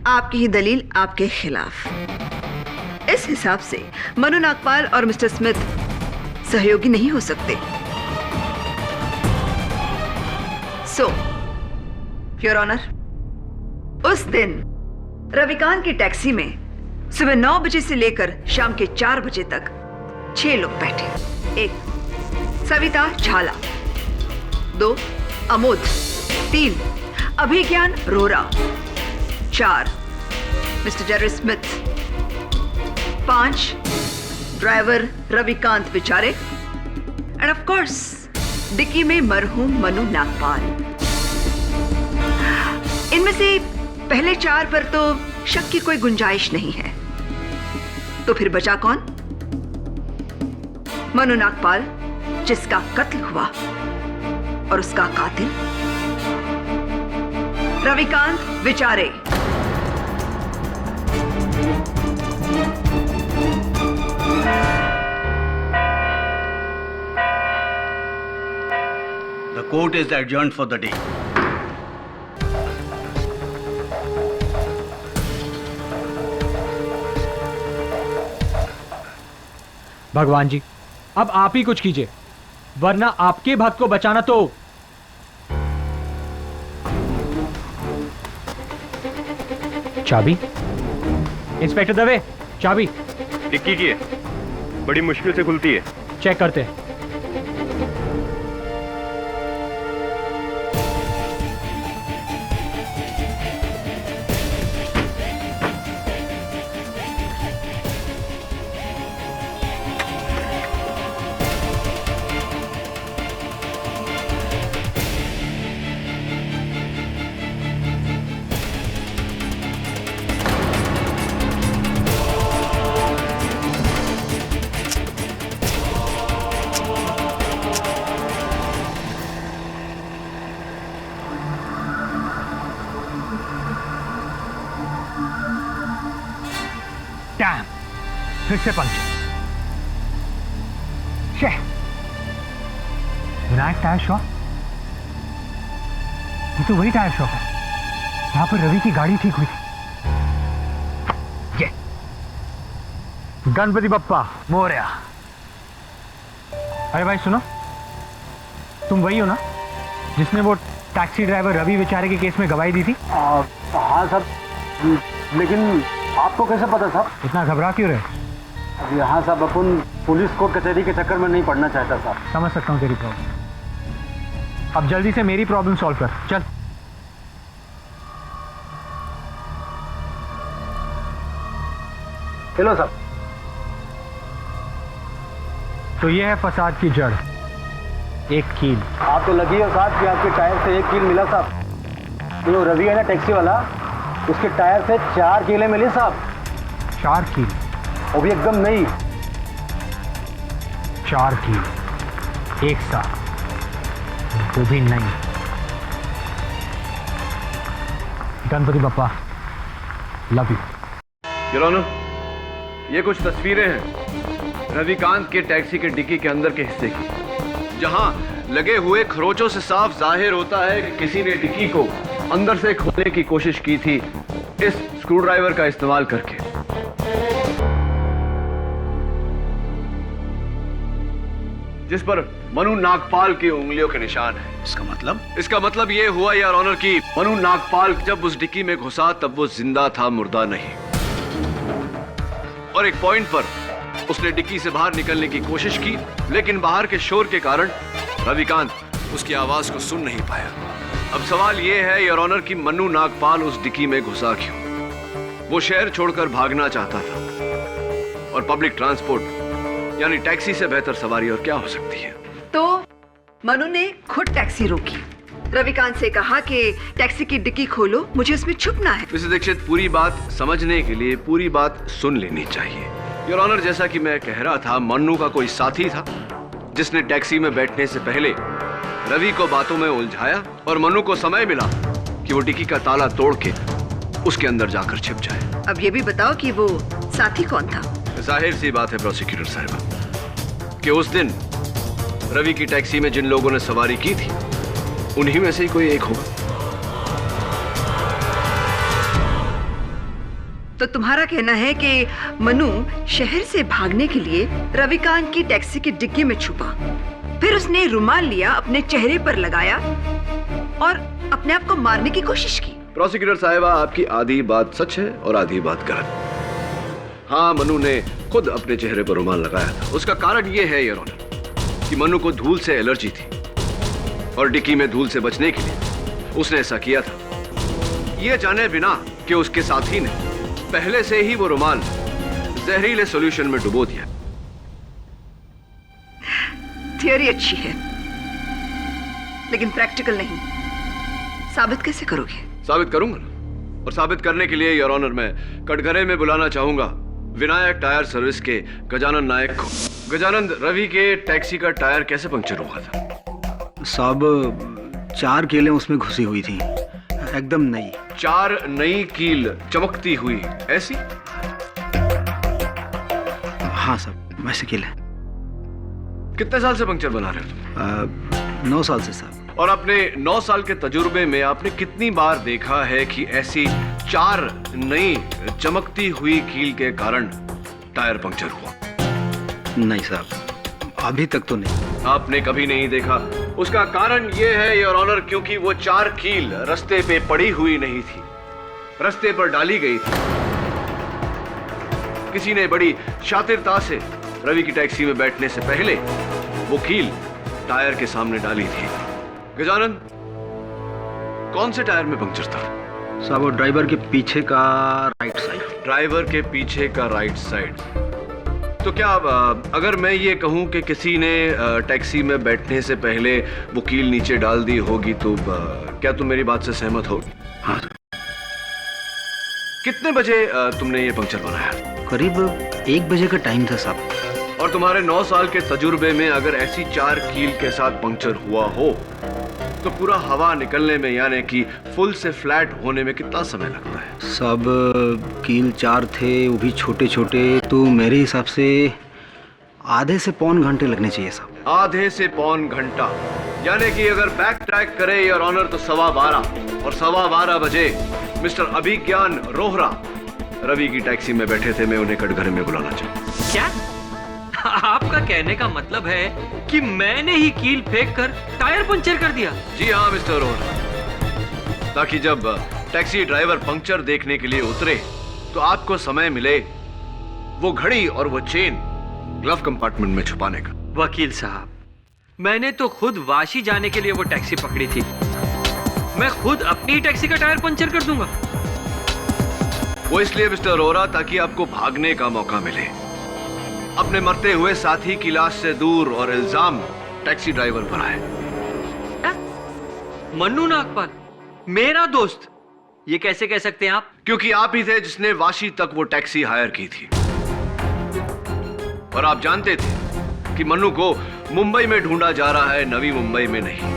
आपकी ही दलील आपके खिलाफ। इस हिसाब से मनु नागपाल और मिस्टर स्मिथ सहयोगी नहीं हो सकते। सो योर ऑनर, उस दिन रविकांत की टैक्सी में सुबह 9 बजे से लेकर शाम के 4 बजे तक 6 लोग बैठे। 1 सविता झाला, 2 अमोद, 3 अभिज्ञान रोरा, 4 mister Jerry Smith, 5 driver Ravikant बिचारे एंड ऑफ कोर्स डिक्की में मरहूम मनु नागपाल। इनमें से पहले 4 पर तो शक की कोई गुंजाइश नहीं है। तो फिर बचा कौन? मनु नागपाल, जिसका कत्ल हुआ, और उसका कातिल रविकांत बिचारे। The court is adjourned for the day. भगवान जी, अब आप ही कुछ कीजिए, वरना आपके भक्त को बचाना तो चाबी? इंस्पेक्टर दवे, चाबी डिक्की की है, बड़ी मुश्किल से खुलती है। चेक करते हैं। डैम, फिर से पंक्चर। शेह, विनायक टायर शॉप, ये तो वही टायर शॉप है जहां पर रवि की गाड़ी ठीक हुई थी। ये गणपति बप्पा मोरया। अरे भाई सुनो, तुम वही हो ना जिसने वो टैक्सी ड्राइवर रवि बेचारे के केस में गवाही दी थी? हाँ साहब, लेकिन आपको कैसे पता साहब? इतना घबरा क्यों रहे? यहाँ साहब अपन पुलिस कोर्ट कचहरी के चक्कर में नहीं पड़ना चाहता साहब। समझ सकता हूँ तेरी प्रॉब्लम। अब जल्दी से मेरी प्रॉब्लम सॉल्व कर, चल। हेलो साहब। तो ये है फसाद की जड़, एक कील। आप तो लगी हो साहब कि आपके टायर से एक कील मिला साहब। जो रवि है ना टैक्सी वाला, उसके टायर से 4 कीलें मिली साहब। 4 कील? वो भी एकदम नहीं। 4 कील एक साथ, वो भी नहीं। Ganpati Bappa, love you. Your honour, ये कुछ तस्वीरें हैं रविकांत के टैक्सी के डिक्की के अंदर के हिस्से की, जहां लगे हुए खरोचों से साफ जाहिर होता है कि किसी ने डिक्की को अंदर से खोलने की कोशिश की थी इस स्क्रू ड्राइवर का इस्तेमाल करके। जिस पर मनु नागपाल की उंगलियों के निशान है। इसका मतलब? इसका मतलब यह हुआ यार ऑनर कि मनु नागपाल जब उस डिक्की में घुसा तब वो जिंदा था, मुर्दा नहीं। और एक पॉइंट पर उसने डिक्की से बाहर निकलने की कोशिश की, लेकिन बाहर के शोर के कारण रविकांत उसकी आवाज को सुन नहीं पाया। अब सवाल यह है योर ऑनर कि मनु नागपाल उस डिक्की में घुसा क्यों? वो शहर छोड़कर भागना चाहता था, और पब्लिक ट्रांसपोर्ट यानी टैक्सी से बेहतर सवारी और क्या हो सकती है? तो मनु ने खुद टैक्सी रोकी, रविकांत से कहा कि टैक्सी की डिक्की खोलो, मुझे उसमें छुपना है। मिसेस दीक्षित, पूरी बात समझने के लिए पूरी बात सुन लेनी चाहिए। योर ऑनर, जैसा कि मैं कह रहा था, मन्नू का कोई साथी था जिसने टैक्सी में बैठने से पहले रवि को बातों में उलझाया और मन्नू को समय मिला कि वो डिक्की का ताला तोड़ के उसके अंदर जाकर छिप जाए। अब ये भी बताओ कि वो साथी कौन था? जाहिर सी बात है प्रोसिक्यूटर साहिबा कि उस दिन रवि की टैक्सी में जिन लोगों ने सवारी की थी उन्हीं में से ही कोई एक होगा। तो तुम्हारा कहना है कि मनु शहर से भागने के लिए रविकांत की टैक्सी की डिक्की में छुपा, फिर उसने रुमाल लिया, अपने चेहरे पर लगाया और अपने आप को मारने की कोशिश की। प्रोसिक्यूटर साहिबा, आपकी आधी बात सच है और आधी बात गलत। हाँ, मनु ने खुद अपने चेहरे पर रुमाल लगाया था। उसका कारण यह है योर ऑनर कि मनु को धूल से एलर्जी थी और डिक्की में धूल से बचने के लिए उसने ऐसा किया था, यह जाने बिना कि उसके साथी ने पहले से ही वो रुमाल जहरीले सॉल्यूशन में डुबो दिया। थियोरी अच्छी है, लेकिन प्रैक्टिकल नहीं। साबित कैसे करोगे? साबित करूंगा ना, और साबित करने के लिए योर ऑनर मैं कटघरे में बुलाना चाहूंगा विनायक टायर सर्विस के गजानन नायक को। गजानन, रवि के टैक्सी का टायर कैसे पंक्चर हुआ था? साहब 4 कीलें उसमें घुसी हुई थी, एकदम नई। 4 नई कील चमकती हुई ऐसी? हाँ साहब, वैसे कीलें। कितने साल से पंक्चर बना रहे हो? 9 साल से साहब। और अपने 9 साल के तजुर्बे में आपने कितनी बार देखा है कि ऐसी 4 नई चमकती हुई कील के कारण टायर पंक्चर हुआ? नहीं साहब, अभी तक तो नहीं। आपने कभी नहीं देखा? उसका कारण यह है योर ऑनर क्योंकि वो 4 कील रास्ते पे पड़ी हुई नहीं थी। रास्ते पर डाली गई थी। किसी ने बड़ी शातिरता से रवि की टैक्सी में बैठने से पहले वो कील टायर के सामने डाली थी। गजानन, कौन से टायर में पंक्चर था? साहब वो ड्राइवर के पीछे का राइट साइड। ड्राइवर के पीछे का राइट साइड। तो क्या अगर मैं ये कहूं कि किसी ने टैक्सी में बैठने से पहले वो कील नीचे डाल दी होगी तो क्या तुम मेरी बात से सहमत हो? हाँ। कितने बजे तुमने ये पंक्चर बनाया? करीब 1 बजे का टाइम था साहब। और तुम्हारे 9 साल के तजुर्बे में अगर ऐसी 4 कील के साथ पंक्चर हुआ हो तो पूरा हवा निकलने में यानी कि फुल से फ्लैट होने में कितना समय लगता है? सब कील 4 थे, वो भी छोटे छोटे, तो मेरे हिसाब से आधे से पौन घंटे लगने चाहिए साहब। आधे से पौन घंटा, यानी कि अगर बैक ट्रैक करे योर ऑनर तो 12:15 और 12:15 बजे मिस्टर अभिज्ञान रोहरा रवि की टैक्सी में बैठे थे। मैं उन्हें कटघरे में बुलाना चाहूँ। क्या आपका कहने का मतलब है कि मैंने ही कील फेंक कर टायर पंचर कर दिया? जी हाँ मिस्टर रोहरा, ताकि जब टैक्सी ड्राइवर पंक्चर देखने के लिए उतरे तो आपको समय मिले वो घड़ी और वो चेन ग्लव कंपार्टमेंट में छुपाने का। वकील साहब, मैंने तो खुद वाशी जाने के लिए वो टैक्सी पकड़ी थी। मैं खुद अपनी टैक्सी का टायर पंचर कर दूंगा। वो इसलिए मिस्टर रोहरा ताकि आपको भागने का मौका मिले, अपने मरते हुए साथी की लाश से दूर, और इल्जाम टैक्सी ड्राइवर पर आए। मन्नू नागपाल मेरा दोस्त, ये कैसे कह सकते हैं आप? क्योंकि आप ही थे जिसने वाशी तक वो टैक्सी हायर की थी, और आप जानते थे कि मन्नू को मुंबई में ढूंढा जा रहा है, नवी मुंबई में नहीं।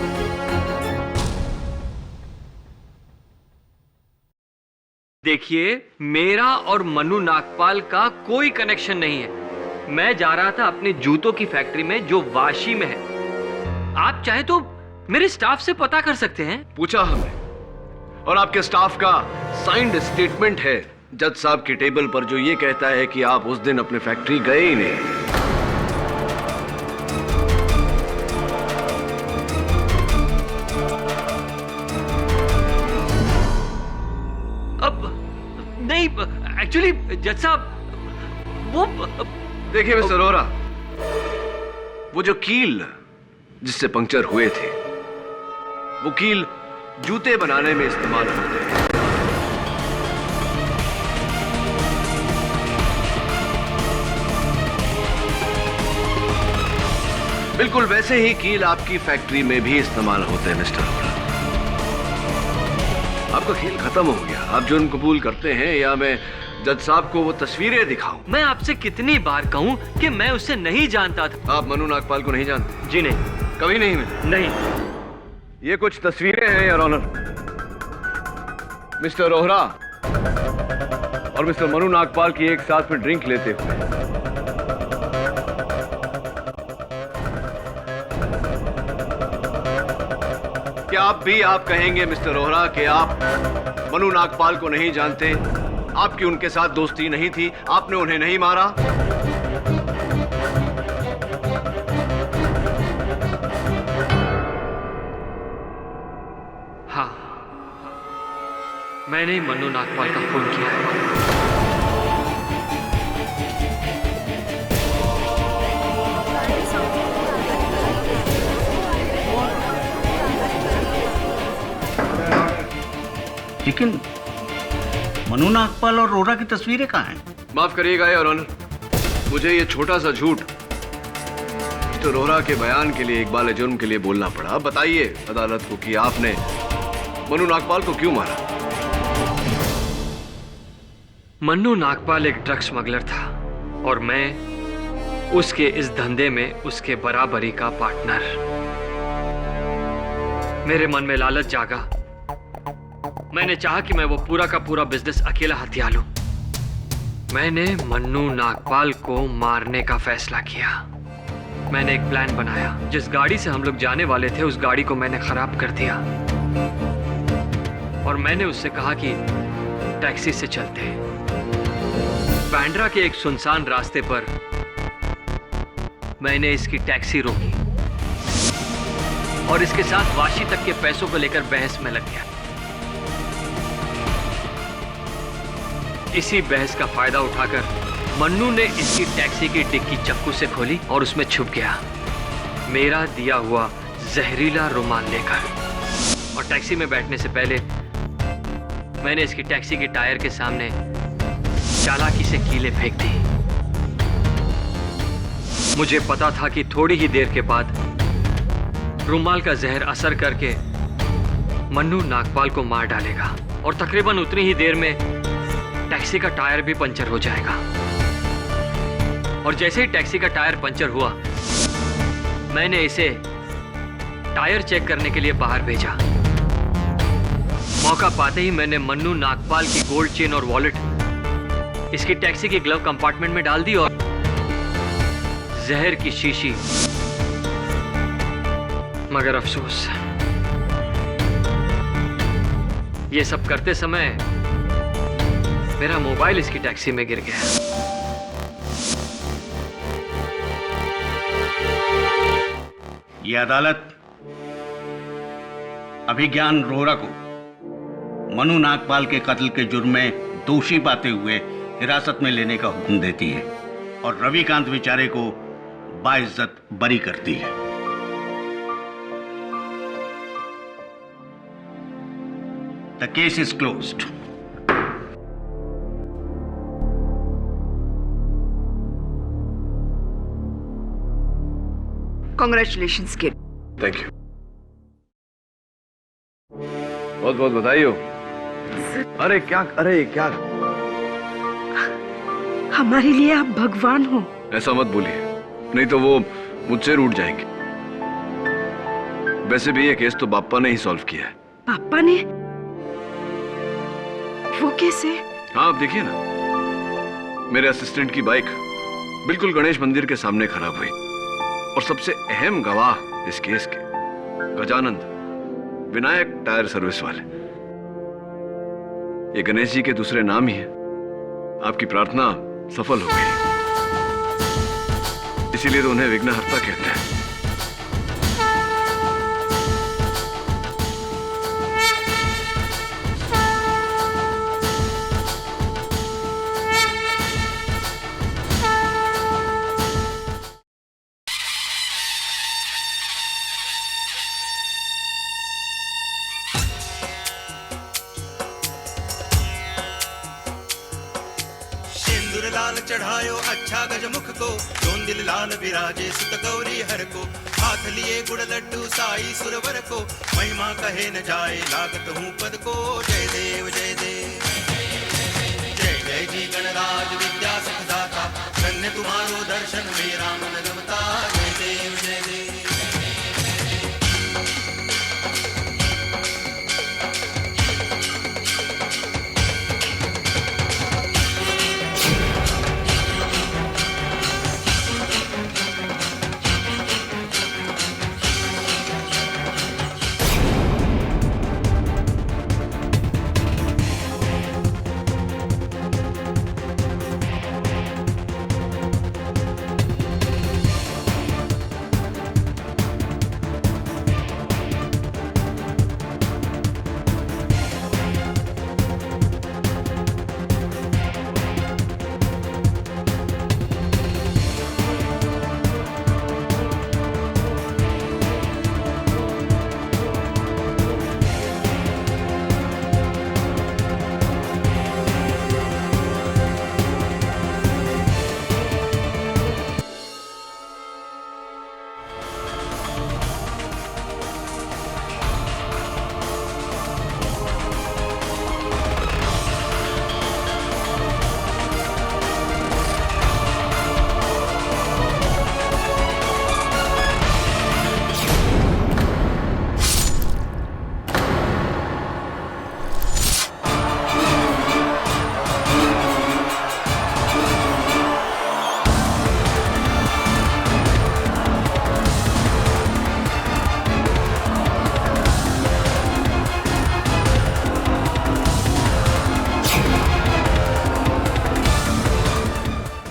देखिए, मेरा और मन्नू नागपाल का कोई कनेक्शन नहीं है। मैं जा रहा था अपने जूतों की फैक्ट्री में जो वाशी में है। आप चाहे तो मेरे स्टाफ से पता कर सकते हैं। पूछा हमने, और आपके स्टाफ का साइंड स्टेटमेंट है जज साहब की टेबल पर, जो ये कहता है कि आप उस दिन अपने फैक्ट्री गए ही नहीं। अब नहीं, एक्चुअली जज साहब वो देखिए मिस्टर रोहरा, वो जो कील जिससे पंक्चर हुए थे वो कील जूते बनाने में इस्तेमाल होते हैं। बिल्कुल वैसे ही कील आपकी फैक्ट्री में भी इस्तेमाल होते हैं मिस्टर रोहरा। आपका कील खत्म हो गया। आप जुर्म कबूल करते हैं या मैं जज साहब को वो तस्वीरें दिखाऊं? मैं आपसे कितनी बार कहूं कि मैं उसे नहीं जानता था। आप मन्नू नागपाल को नहीं जानते? जी नहीं। कभी नहीं मिले? नहीं। ये कुछ तस्वीरें हैं योर ऑनर। मिस्टर रोहरा और मिस्टर मन्नू नागपाल की एक साथ में ड्रिंक लेते हुए। क्या आप कहेंगे मिस्टर रोहरा कि आप मन्नू नागपाल को नहीं जानते? आपकी उनके साथ दोस्ती नहीं थी, आपने उन्हें नहीं मारा? हाँ, मैंने ही मन्नू नागपाल का खून किया है। लेकिन मन्नू नागपाल और रोहरा की तस्वीरें कहाँ हैं? माफ करिएगा योर ऑनर, मुझे ये छोटा सा झूठ मिस्टर रोहरा के बयान के लिए इकबाल जुर्म के लिए बोलना पड़ा। बताइए अदालत को कि आपने मन्नू नागपाल को क्यों मारा? मन्नू नागपाल एक ड्रग स्मगलर था और मैं उसके इस धंधे में उसके बराबरी का पार्टनर। मेरे मन में लालच जागा। मैंने चाहा कि मैं वो पूरा का पूरा बिजनेस अकेला हथिया लूं। मैंने मन्नू नागपाल को मारने का फैसला किया। मैंने एक प्लान बनाया। जिस गाड़ी से हम लोग जाने वाले थे उस गाड़ी को मैंने खराब कर दिया और मैंने उससे कहा कि टैक्सी से चलते हैं। बांद्रा के एक सुनसान रास्ते पर मैंने इसकी टैक्सी रोकी और इसके साथ वाशी तक के पैसों को लेकर बहस में लग गया। इसी बहस का फायदा उठाकर मन्नू ने इसकी टैक्सी की डिक्की चाकू से खोली और उसमें छुप गया, मेरा दिया हुआ जहरीला रुमाल लेकर। और टैक्सी में बैठने से पहले मैंने इसकी टैक्सी के टायर के सामने चालाकी से कीलें फेंक दी। मुझे पता था कि थोड़ी ही देर के बाद रुमाल का जहर असर करके मन्नू नागपाल को मार डालेगा और तकरीबन उतनी ही देर में टैक्सी का टायर भी पंचर हो जाएगा। और जैसे ही टैक्सी का टायर पंचर हुआ, मैंने इसे टायर चेक करने के लिए बाहर भेजा। मौका पाते ही मैंने मन्नू नागपाल की गोल्ड चेन और वॉलेट इसकी टैक्सी के ग्लव कंपार्टमेंट में डाल दी और जहर की शीशी। मगर अफसोस, ये सब करते समय मेरा मोबाइल इसकी टैक्सी में गिर गया। ये अदालत अभिज्ञान रोहरा को मनु नागपाल के कत्ल के जुर्म में दोषी पाते हुए हिरासत में लेने का हुक्म देती है और रविकांत विचारे को बाइज्जत बरी करती है। The case is closed. Congratulations, kid. Thank you, बहुत बहुत बधाई हो। अरे क्या हमारे लिए आप भगवान हो। ऐसा मत बोलिए, नहीं तो वो मुझसे रूठ जाएंगे। वैसे भी ये केस तो बाप्पा ने ही सॉल्व किया है। पापा ने? वो कैसे? हाँ, आप देखिए ना, मेरे असिस्टेंट की बाइक बिल्कुल गणेश मंदिर के सामने खराब हुई और सबसे अहम गवाह इस केस के गजानंद विनायक टायर सर्विस वाले, ये गणेश जी के दूसरे नाम ही है। आपकी प्रार्थना सफल हो गई, इसीलिए तो उन्हें विघ्नहर्ता कहते हैं। लाल चढ़ायो अच्छा गजमुख को, जोन दिल लाल विराजे सुत गौरी हर को। हाथ लिए गुड़ लड्डू साई सुरवर को, महिमा कहे न जाए लागत हूँ पद को। जय देव जय देव जय जय जी गणराज विद्या सुखदाता, धन्य तुम्हारो दर्शन मेरा मन रमता। जय देव जय देव।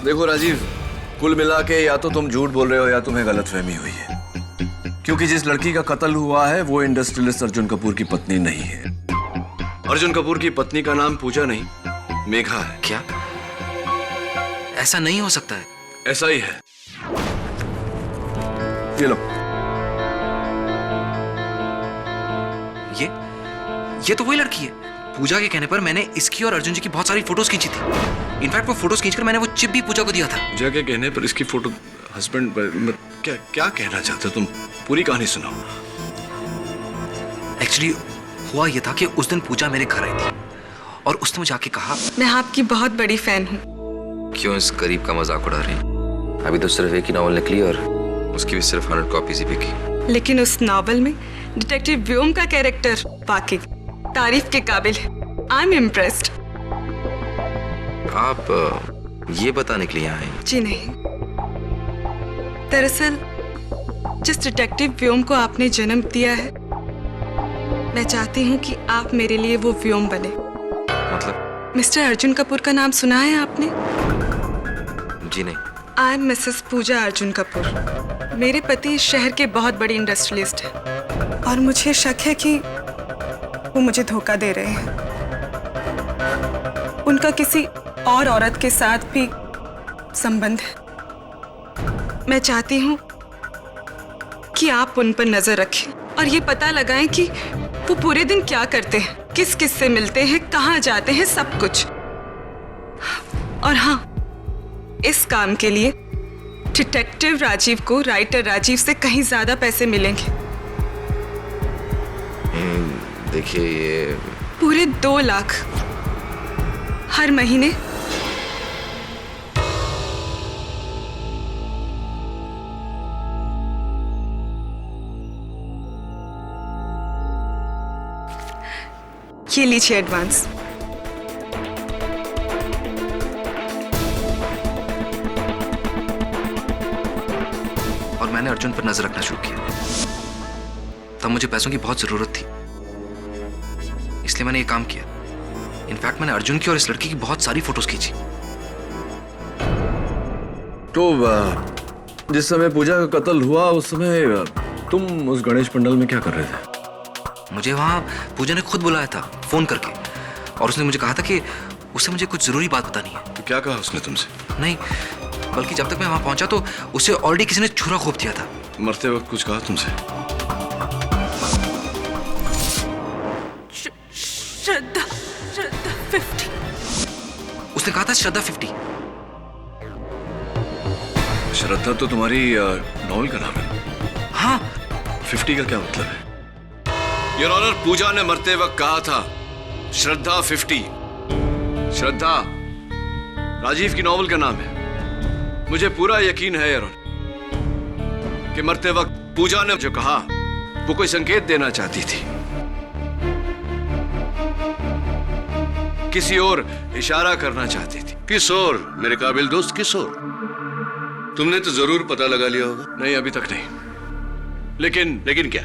देखो राजीव, कुल मिला के या तो तुम झूठ बोल रहे हो या तुम्हें गलतफहमी हुई है, क्योंकि जिस लड़की का कत्ल हुआ है वो इंडस्ट्रियलिस्ट अर्जुन कपूर की पत्नी नहीं है। अर्जुन कपूर की पत्नी का नाम पूजा नहीं मेघा है। क्या? ऐसा नहीं हो सकता है। ऐसा ही है। ये लो। ये तो वही लड़की है। पूजा के कहने पर मैंने इसकी और अर्जुन जी की बहुत सारी फोटोज खींची थी। इनफैक्ट वो फोटोज खींचकर मैंने वो चिप भी पूजा को दिया था। पूजा के कहने पर इसकी फोटो हस्बैंड क्या क्या कहना चाहते हो तुम? पूरी कहानी सुनाओ। एक्चुअली हुआ ये था कि उस दिन पूजा मेरे घर आई थी और उसने मुझे आके कहा, मैं आपकी बहुत बड़ी फैन हूँ। क्यों इस गरीब का मजाक उड़ा रही? अभी तो सिर्फ एक ही नॉवल निकली और उसकी भी सिर्फ 100 कॉपीज ही बिकी। लेकिन उस नॉवल में डिटेक्टिव व्योम का कैरेक्टर वाकई तारीफ के काबिल है। I am impressed. आप ये बताने के लिए आए? जी नहीं, दरअसल जिस डिटेक्टिव व्योम को आपने जन्म दिया है, मैं चाहती हूँ कि आप मेरे लिए वो व्योम बने। मतलब? मिस्टर अर्जुन कपूर का नाम सुना है आपने? जी नहीं। आई एम मिसेस पूजा अर्जुन कपूर। मेरे पति इस शहर के बहुत बड़ी इंडस्ट्रियलिस्ट हैं और मुझे शक है कि वो मुझे धोखा दे रहे हैं। उनका किसी और औरत के साथ भी संबंध है। मैं चाहती हूँ कि आप उन पर नजर रखें और ये पता लगाएं कि वो पूरे दिन क्या करते हैं, किस किस से मिलते हैं, कहाँ जाते हैं, सब कुछ। और हाँ, इस काम के लिए डिटेक्टिव राजीव को राइटर राजीव से कहीं ज्यादा पैसे मिलेंगे। देखिए, ये पूरे 2 लाख हर महीने। ये लीजिए एडवांस। और मैंने अर्जुन पर नजर रखना शुरू किया। तब मुझे पैसों की बहुत जरूरत थी, इसलिए मैंने ये काम किया। इनफैक्ट मैंने अर्जुन की और इस लड़की की बहुत सारी फोटोज खींची। तो जिस समय पूजा का कत्ल हुआ उस समय तुम उस गणेश पंडाल में क्या कर रहे थे? मुझे वहां पूजा ने खुद बुलाया था फोन करके, और उसने मुझे कहा था कि उसे मुझे कुछ जरूरी बात बतानी है। तो क्या कहा उसने तुमसे? नहीं, बल्कि जब तक मैं वहां पहुंचा तो उसे ऑलरेडी किसी ने छुरा घोंप दिया था। मरते वक्त कुछ कहा तुमसे? श्रद्धा 50। उसने कहा था श्रद्धा 50। श्रद्धा तो तुम्हारी नॉवल का नाम है। हाँ। 50 का क्या मतलब है? योर ऑनर, पूजा ने मरते वक्त कहा था श्रद्धा 50। श्रद्धा राजीव की नॉवल का नाम है। मुझे पूरा यकीन है योर ऑनर कि मरते वक्त पूजा ने जो कहा वो कोई संकेत देना चाहती थी, किसी और इशारा करना चाहती थी। किस और मेरे काबिल दोस्त, किस और? तुमने तो जरूर पता लगा लिया होगा। नहीं, अभी तक नहीं। लेकिन क्या?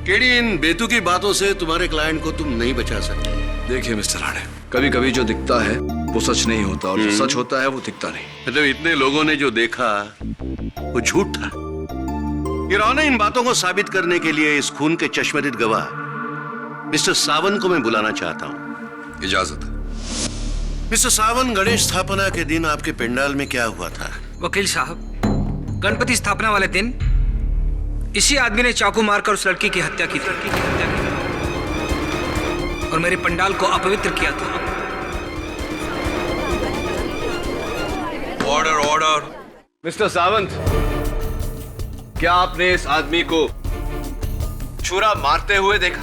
केडी, इन बेतुकी बातों से तुम्हारे क्लाइंट को तुम नहीं बचा सकते। देखिए मिस्टर राणे, कभी कभी जो दिखता है वो सच नहीं होता और जो सच होता है वो दिखता नहीं। मतलब इतने लोगों ने जो देखा वो झूठ था। ये रौना, इन बातों को साबित करने के लिए इस खून के चश्मदीद गवाह मिस्टर सावंत को मैं बुलाना चाहता हूँ। इजाजत है। मिस्टर सावंत, गणेश स्थापना के दिन आपके पंडाल में क्या हुआ था? वकील साहब, गणपति स्थापना वाले दिन इसी आदमी ने चाकू मारकर उस लड़की की हत्या की थी और मेरे पंडाल को अपवित्र किया था। Order, order. मिस्टर सावंत, क्या आपने इस आदमी को छुरा मारते हुए देखा?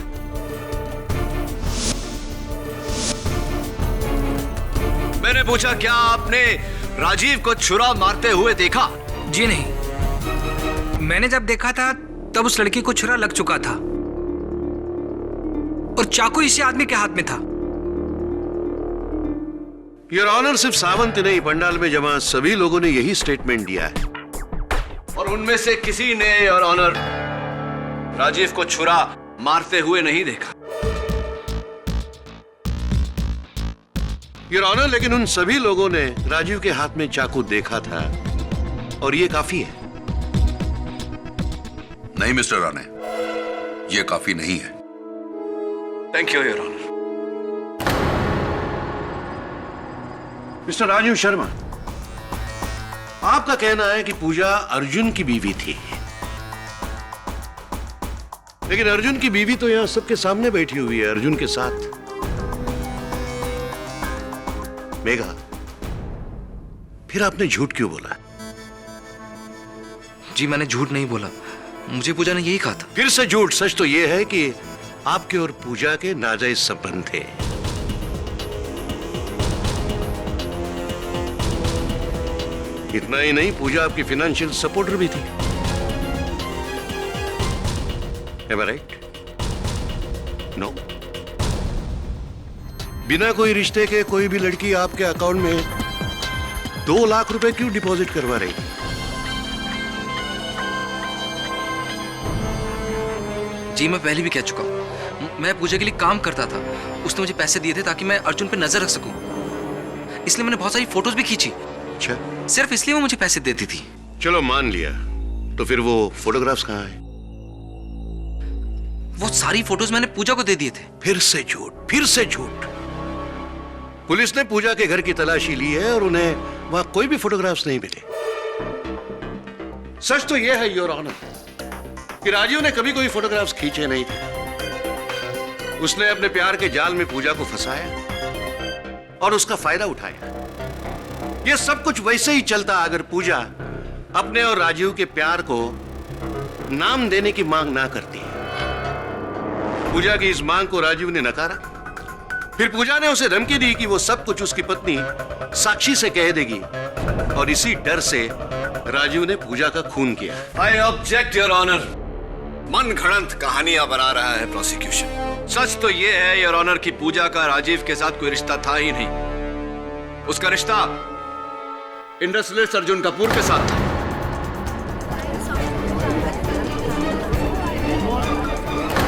मैंने पूछा, क्या आपने राजीव को छुरा मारते हुए देखा? जी नहीं, मैंने जब देखा था तब उस लड़की को छुरा लग चुका था और चाकू इसी आदमी के हाथ में था। योर ऑनर, सिर्फ सावंत नहीं, पंडाल में जमा सभी लोगों ने यही स्टेटमेंट दिया है। और उनमें से किसी ने योर ऑनर राजीव को छुरा मारते हुए नहीं देखा। योर ऑनर, लेकिन उन सभी लोगों ने राजीव के हाथ में चाकू देखा था और ये काफी है। नहीं मिस्टर राणे, ये काफी नहीं है। Thank you your honour. Mister Rajiv Sharma, आपका कहना है कि पूजा अर्जुन की बीवी थी, लेकिन अर्जुन की बीवी तो यहां सबके सामने बैठी हुई है, अर्जुन के साथ। मेघा, फिर आपने झूठ क्यों बोला? जी मैंने झूठ नहीं बोला, मुझे पूजा ने यही कहा था। फिर से झूठ। सच तो यह है कि आपके और पूजा के नाजायज संबंध थे। इतना ही नहीं, पूजा आपकी फाइनेंशियल सपोर्टर भी थी। Am I right? No? बिना कोई रिश्ते के कोई भी लड़की आपके अकाउंट में 2 लाख रुपए क्यों डिपॉजिट करवा रही? जी मैं पहले भी कह चुका हूं, मैं पूजा के लिए काम करता था। उसने मुझे पैसे दिए थे ताकि मैं अर्जुन पे नजर रख सकूं, इसलिए मैंने बहुत सारी फोटोज भी खींची। अच्छा, सिर्फ इसलिए वो मुझे पैसे देती थी। चलो मान लिया, तो फिर वो फोटोग्राफ्स कहाँ हैं? वो सारी फोटोज मैंने पूजा को दे दिए थे। फिर से झूठ, फिर से झूठ। पुलिस ने पूजा के घर की तलाशी ली है और उन्हें वहां कोई भी फोटोग्राफ्स नहीं मिले। सच तो यह है योर ऑनर कि राजीव ने कभी कोई फोटोग्राफ्स खींचे नहीं थे। उसने अपने प्यार के जाल में पूजा को फंसाया और उसका फायदा उठाया। यह सब कुछ वैसे ही चलता अगर पूजा अपने और राजीव के प्यार को नाम देने की मांग ना करती। पूजा की इस मांग को राजीव ने नकारा। फिर पूजा ने उसे धमकी दी कि वो सब कुछ उसकी पत्नी साक्षी से कह देगी, और इसी डर से राजीव ने पूजा का खून किया। I object your honour. मन घड़ंत कहानियां बना रहा है प्रोसिक्यूशन। सच तो यह है योर ऑनर कि पूजा का राजीव के साथ कोई रिश्ता था ही नहीं। उसका रिश्ता इंडस्ट्रियलिस्ट अर्जुन कपूर के साथ था।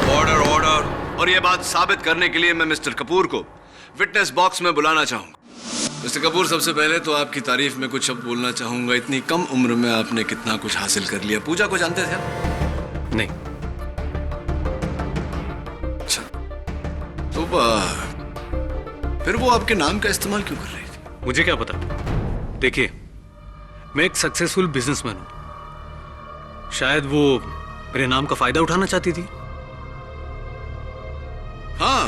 Order, order. और यह बात साबित करने के लिए मैं मिस्टर कपूर को विटनेस बॉक्स में बुलाना चाहूंगा। मिस्टर कपूर, सबसे पहले तो आपकी तारीफ में कुछ शब्द बोलना चाहूंगा। इतनी कम उम्र में आपने कितना कुछ हासिल कर लिया। पूजा को जानते थे आप? नहीं। अच्छा, तो फिर वो आपके नाम का इस्तेमाल क्यों कर रही थी? मुझे क्या पता। देखिए, मैं एक सक्सेसफुल बिजनेसमैन हूं। शायद वो मेरे नाम का फायदा उठाना चाहती थी। हाँ,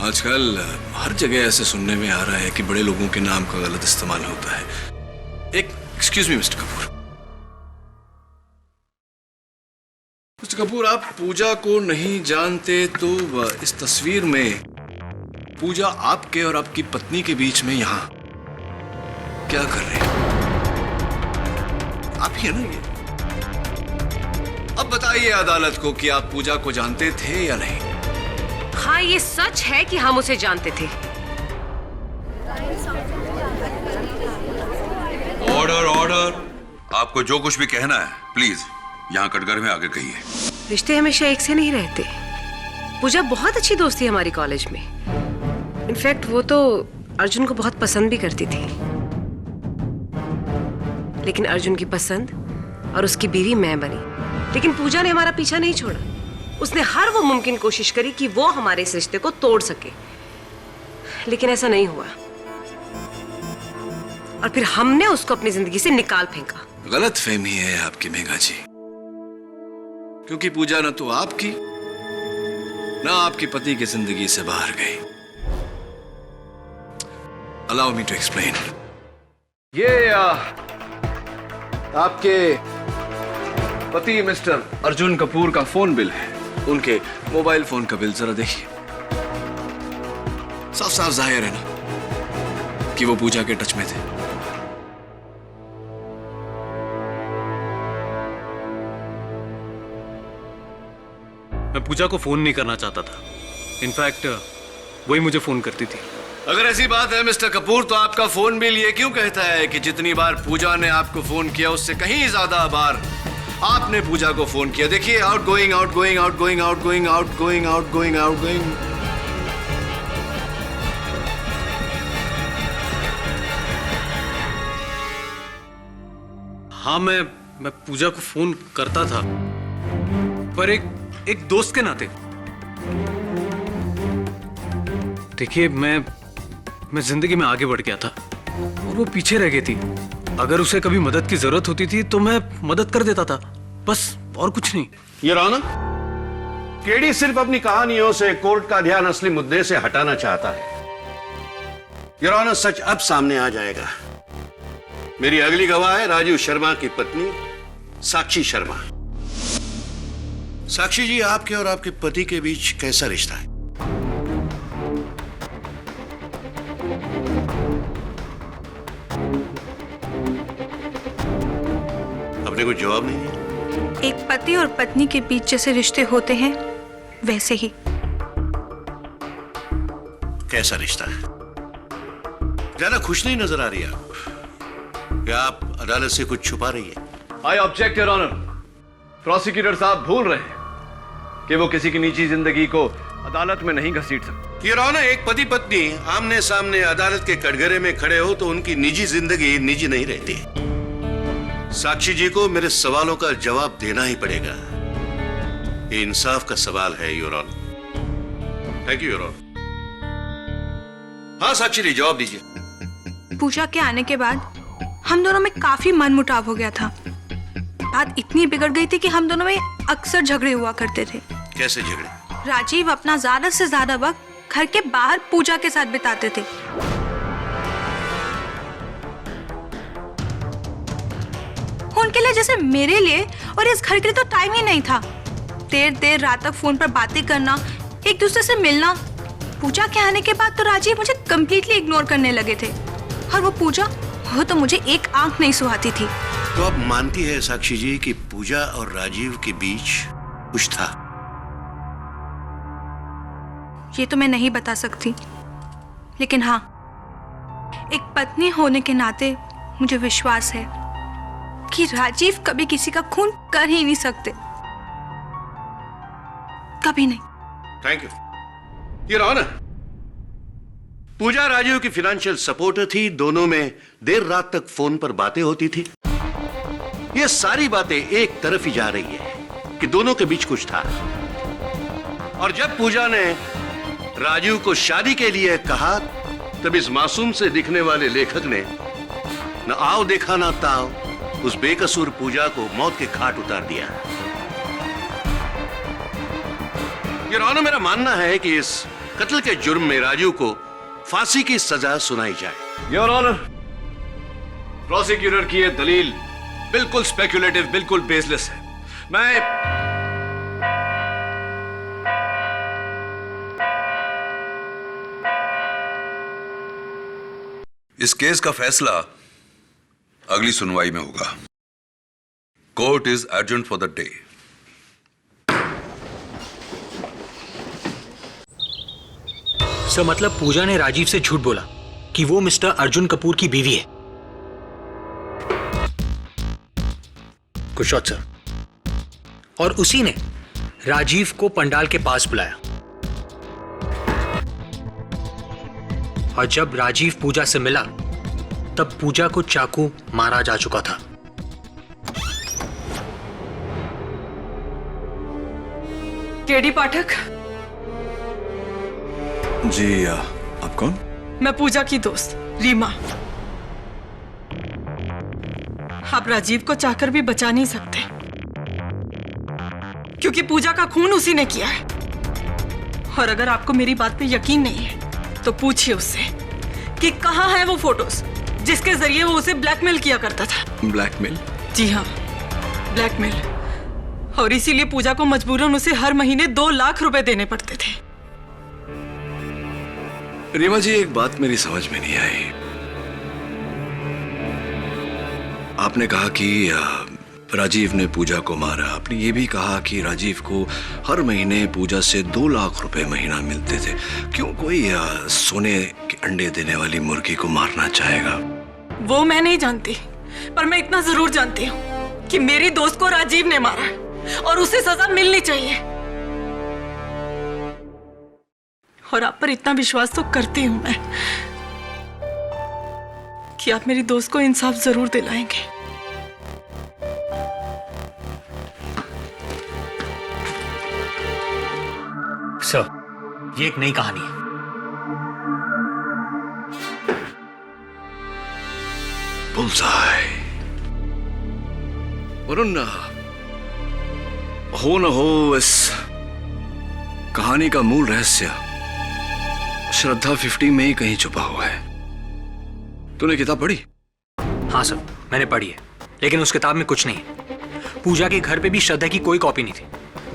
आजकल हर जगह ऐसे सुनने में आ रहा है कि बड़े लोगों के नाम का गलत इस्तेमाल होता है। Excuse me mister Kapoor. Mister Kapoor, आप पूजा को नहीं जानते तो इस तस्वीर में पूजा आपके और आपकी पत्नी के बीच में यहां क्या कर रहे हैं? आप ही है ना ये? अब बताइए अदालत को कि आप पूजा को जानते थे या नहीं? हाँ, ये सच है कि हम उसे जानते थे। Order, order. आपको जो कुछ भी कहना है प्लीज यहाँ कटघरे में आगे कहिए। रिश्ते हमेशा एक से नहीं रहते। पूजा बहुत अच्छी दोस्त थी हमारी कॉलेज में। इनफैक्ट वो तो अर्जुन को बहुत पसंद भी करती थी। लेकिन अर्जुन की पसंद और उसकी बीवी मैं बनी। लेकिन पूजा ने हमारा पीछा नहीं छोड़ा। उसने हर वो मुमकिन कोशिश करी कि वो हमारे इस रिश्ते को तोड़ सके, लेकिन ऐसा नहीं हुआ। और फिर हमने उसको अपनी जिंदगी से निकाल फेंका। गलत फहमी है आपकी मेघा जी, क्योंकि पूजा न तो आपकी न आपके पति की जिंदगी से बाहर गई। Allow me to explain. ये आपके पति मिस्टर अर्जुन कपूर का फोन बिल है। उनके मोबाइल फोन का बिल जरा देखिए। साफ साफ जाहिर है ना कि वो पूजा के टच में थे। मैं पूजा को फोन नहीं करना चाहता था। इनफैक्ट वही मुझे फोन करती थी। अगर ऐसी बात है मिस्टर कपूर, तो आपका फोन बिल ये क्यों कहता है कि जितनी बार पूजा ने आपको फोन किया उससे कहीं ज्यादा बार आपने पूजा को फोन किया? देखिए, out going, out going, out going, out going, out going, out going, out going. हाँ, मैं पूजा को फोन करता था, पर एक दोस्त के नाते। देखिए, मैं मैं जिंदगी में आगे बढ़ गया था और वो पीछे रह गई थी। अगर उसे कभी मदद की जरूरत होती थी तो मैं मदद कर देता था, बस, और कुछ नहीं। ये रहा ना, केडी सिर्फ अपनी कहानियों से कोर्ट का ध्यान असली मुद्दे से हटाना चाहता है। योर ऑनर, सच अब सामने आ जाएगा। मेरी अगली गवाह है राजीव शर्मा की पत्नी साक्षी शर्मा। साक्षी जी, आपके और आपके पति के बीच कैसा रिश्ता है? आपने कुछ जवाब नहीं दिया। एक पति और पत्नी के बीच जैसे रिश्ते होते हैं वैसे ही। कैसा रिश्ता है? ज्यादा खुश नहीं नजर आ रही आप। क्या आप अदालत से कुछ छुपा रही है? I object your honour. Prosecutor साहब भूल रहे हैं कि वो किसी की निजी जिंदगी को अदालत में नहीं घसीट सकते। योर ऑनर, एक पति पत्नी आमने सामने अदालत के कटघरे में खड़े हो तो उनकी निजी जिंदगी निजी नहीं रहती। साक्षी जी को मेरे सवालों का जवाब देना ही पड़ेगा। ये इंसाफ का सवाल है your honour. Thank you your honour. हाँ साक्षी जी, जवाब दीजिए। पूजा के आने के बाद हम दोनों में काफी मनमुटाव हो गया था। बात इतनी बिगड़ गई थी कि हम दोनों में अक्सर झगड़े हुआ करते थे। कैसे झगड़े? राजीव अपना ज्यादा से ज्यादा वक्त घर के बाहर पूजा के साथ बिताते थे। उनके लिए जैसे मेरे लिए और इस घर के लिए तो टाइम ही नहीं था। देर देर रात तक फोन पर बातें करना, एक दूसरे से मिलना। पूजा के आने के बाद तो राजीव मुझे कंप्लीटली इग्नोर करने लगे थे, और वो पूजा, वो तो मुझे एक आंख नहीं सुहाती थी। तो आप मानती है साक्षी जी कि पूजा और राजीव के बीच कुछ था? ये तो मैं नहीं बता सकती, लेकिन हाँ, एक पत्नी होने के नाते मुझे विश्वास है कि राजीव कभी किसी का खून कर ही नहीं सकते, कभी नहीं। Thank you your honour. Pooja Rajeev की फाइनेंशियल सपोर्टर थी। दोनों में देर रात तक फोन पर बातें होती थी। ये सारी बातें एक तरफ ही जा रही है कि दोनों के बीच कुछ था। और जब पूजा ने राजीव को शादी के लिए कहा, तब इस मासूम से दिखने वाले लेखक ने न आओ देखा ना ताओ उस बेकसूर पूजा को मौत के घाट उतार दिया। योर ऑनर, मेरा मानना है कि इस कत्ल के जुर्म में राजीव को फांसी की सजा सुनाई जाए। योर ऑनर, प्रोसिक्यूटर की यह दलील बिल्कुल स्पेक्युलेटिव, बिल्कुल बेसलेस है। मैं इस केस का फैसला अगली सुनवाई में होगा। Court is urgent for the day. Sir, मतलब पूजा ने राजीव से झूठ बोला कि वो मिस्टर अर्जुन कपूर की बीवी है। Good shot sir. और उसी ने राजीव को पंडाल के पास बुलाया, और जब राजीव पूजा से मिला तब पूजा को चाकू मारा जा चुका था। केडी पाठक। जी, आप कौन? मैं पूजा की दोस्त रीमा। आप राजीव को चाहकर भी बचा नहीं सकते, क्योंकि पूजा का खून उसी ने किया है। और अगर आपको मेरी बात पे यकीन नहीं है तो पूछिए उससे कि कहाँ है वो फोटोज जिसके जरिए वो उसे ब्लैकमेल किया करता था। ब्लैकमेल? जी हाँ, ब्लैकमेल। और इसीलिए पूजा को मजबूरन उसे हर महीने 2 लाख रुपए देने पड़ते थे। रीमा जी, एक बात मेरी समझ में नहीं आई। आपने कहा कि राजीव ने पूजा को मारा। आपने ये भी कहा कि राजीव को हर महीने पूजा से 2 लाख रुपए महीना मिलते थे। क्यों कोई सोने के अंडे देने वाली मुर्गी को मारना चाहेगा? वो मैं नहीं जानती, पर मैं इतना जरूर जानती हूँ कि मेरी दोस्त को राजीव ने मारा और उसे सजा मिलनी चाहिए। और आप पर इतना विश्वास तो करती हूं मैं कि आप मेरी दोस्त को इंसाफ जरूर दिलाएंगे। सर, ये एक नई कहानी है। बुल्सआई। वरुण, हो न हो इस कहानी का मूल रहस्य श्रद्धा 50 में ही कहीं छुपा हुआ है। तूने किताब पढ़ी? हाँ सर, मैंने पढ़ी है, लेकिन उस किताब में कुछ नहीं है। पूजा के घर पे भी श्रद्धा की कोई कॉपी नहीं थी।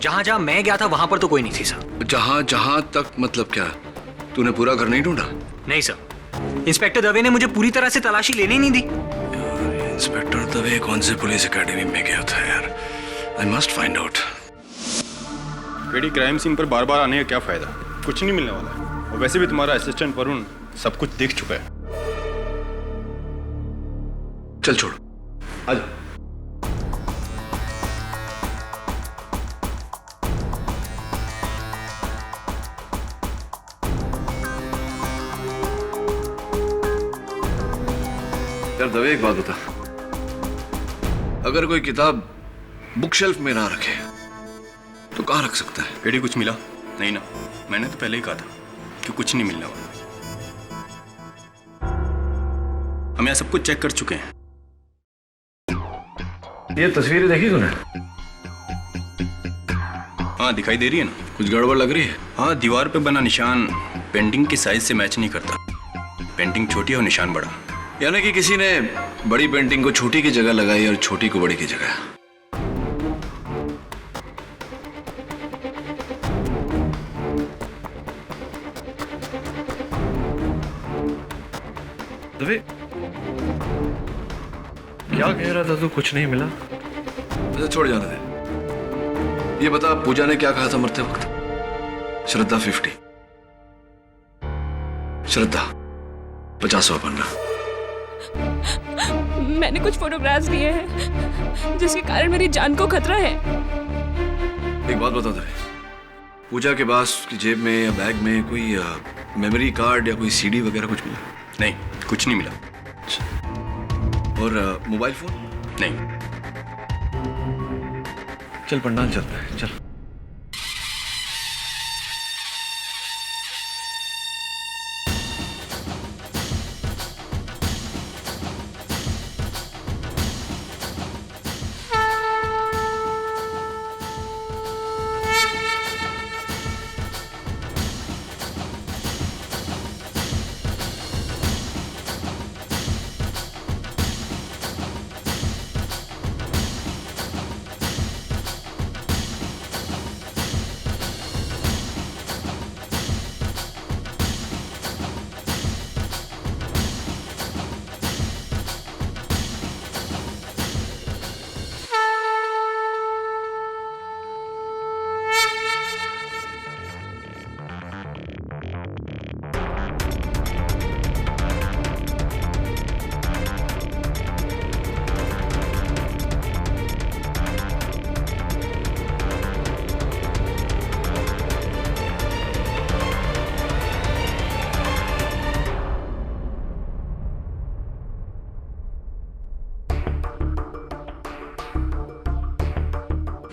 जहां जहां मैं गया था वहां पर तो कोई नहीं थी सर। जहां जहां तक मतलब क्या? तूने पूरा घर नहीं ढूंढा? नहीं सर, इंस्पेक्टर दवे ने मुझे पूरी तरह से तलाशी लेने ही नहीं दी। इंस्पेक्टर दवे कौन से पुलिस एकेडमी में गया था यार? I must find out. पेडी, क्राइम सीन पर बार बार आने का क्या फायदा? कुछ नहीं मिलने वाला है। और वैसे भी तुम्हारा असिस्टेंट वरुण सब कुछ देख चुका है। चल छोड़, आजा। यार दवे, एक बात बता, अगर कोई किताब बुक शेल्फ में ना रखे तो कहां रख सकता है? पेडी, कुछ मिला नहीं ना? मैंने तो पहले ही कहा था कि कुछ नहीं मिलने वाला। हम यहाँ सब कुछ चेक कर चुके हैं। ये तस्वीरें देखी तूने? हाँ, दिखाई दे रही है ना? कुछ गड़बड़ लग रही है? हाँ, दीवार पे बना निशान पेंटिंग के साइज से मैच नहीं करता। पेंटिंग छोटी है और निशान बड़ा। यानी कि किसी ने बड़ी पेंटिंग को छोटी की जगह लगाई और छोटी को बड़ी की जगह। दवे, क्या कह रहा था तू? कुछ नहीं मिला? अच्छा छोड़, जाने दे। ये बता, पूजा ने क्या कहा था मरते वक्त? श्रद्धा 50, श्रद्धा 50वां पन्ना। मैंने कुछ फोटोग्राफ्स लिए हैं जिसके कारण मेरी जान को खतरा है। एक बात बता दे, पूजा के पास की जेब में या बैग में कोई मेमोरी कार्ड या कोई सीडी वगैरह कुछ मिला? नहीं, कुछ नहीं मिला। और मोबाइल फोन? नहीं। चल पंडाल चलते हैं, चल।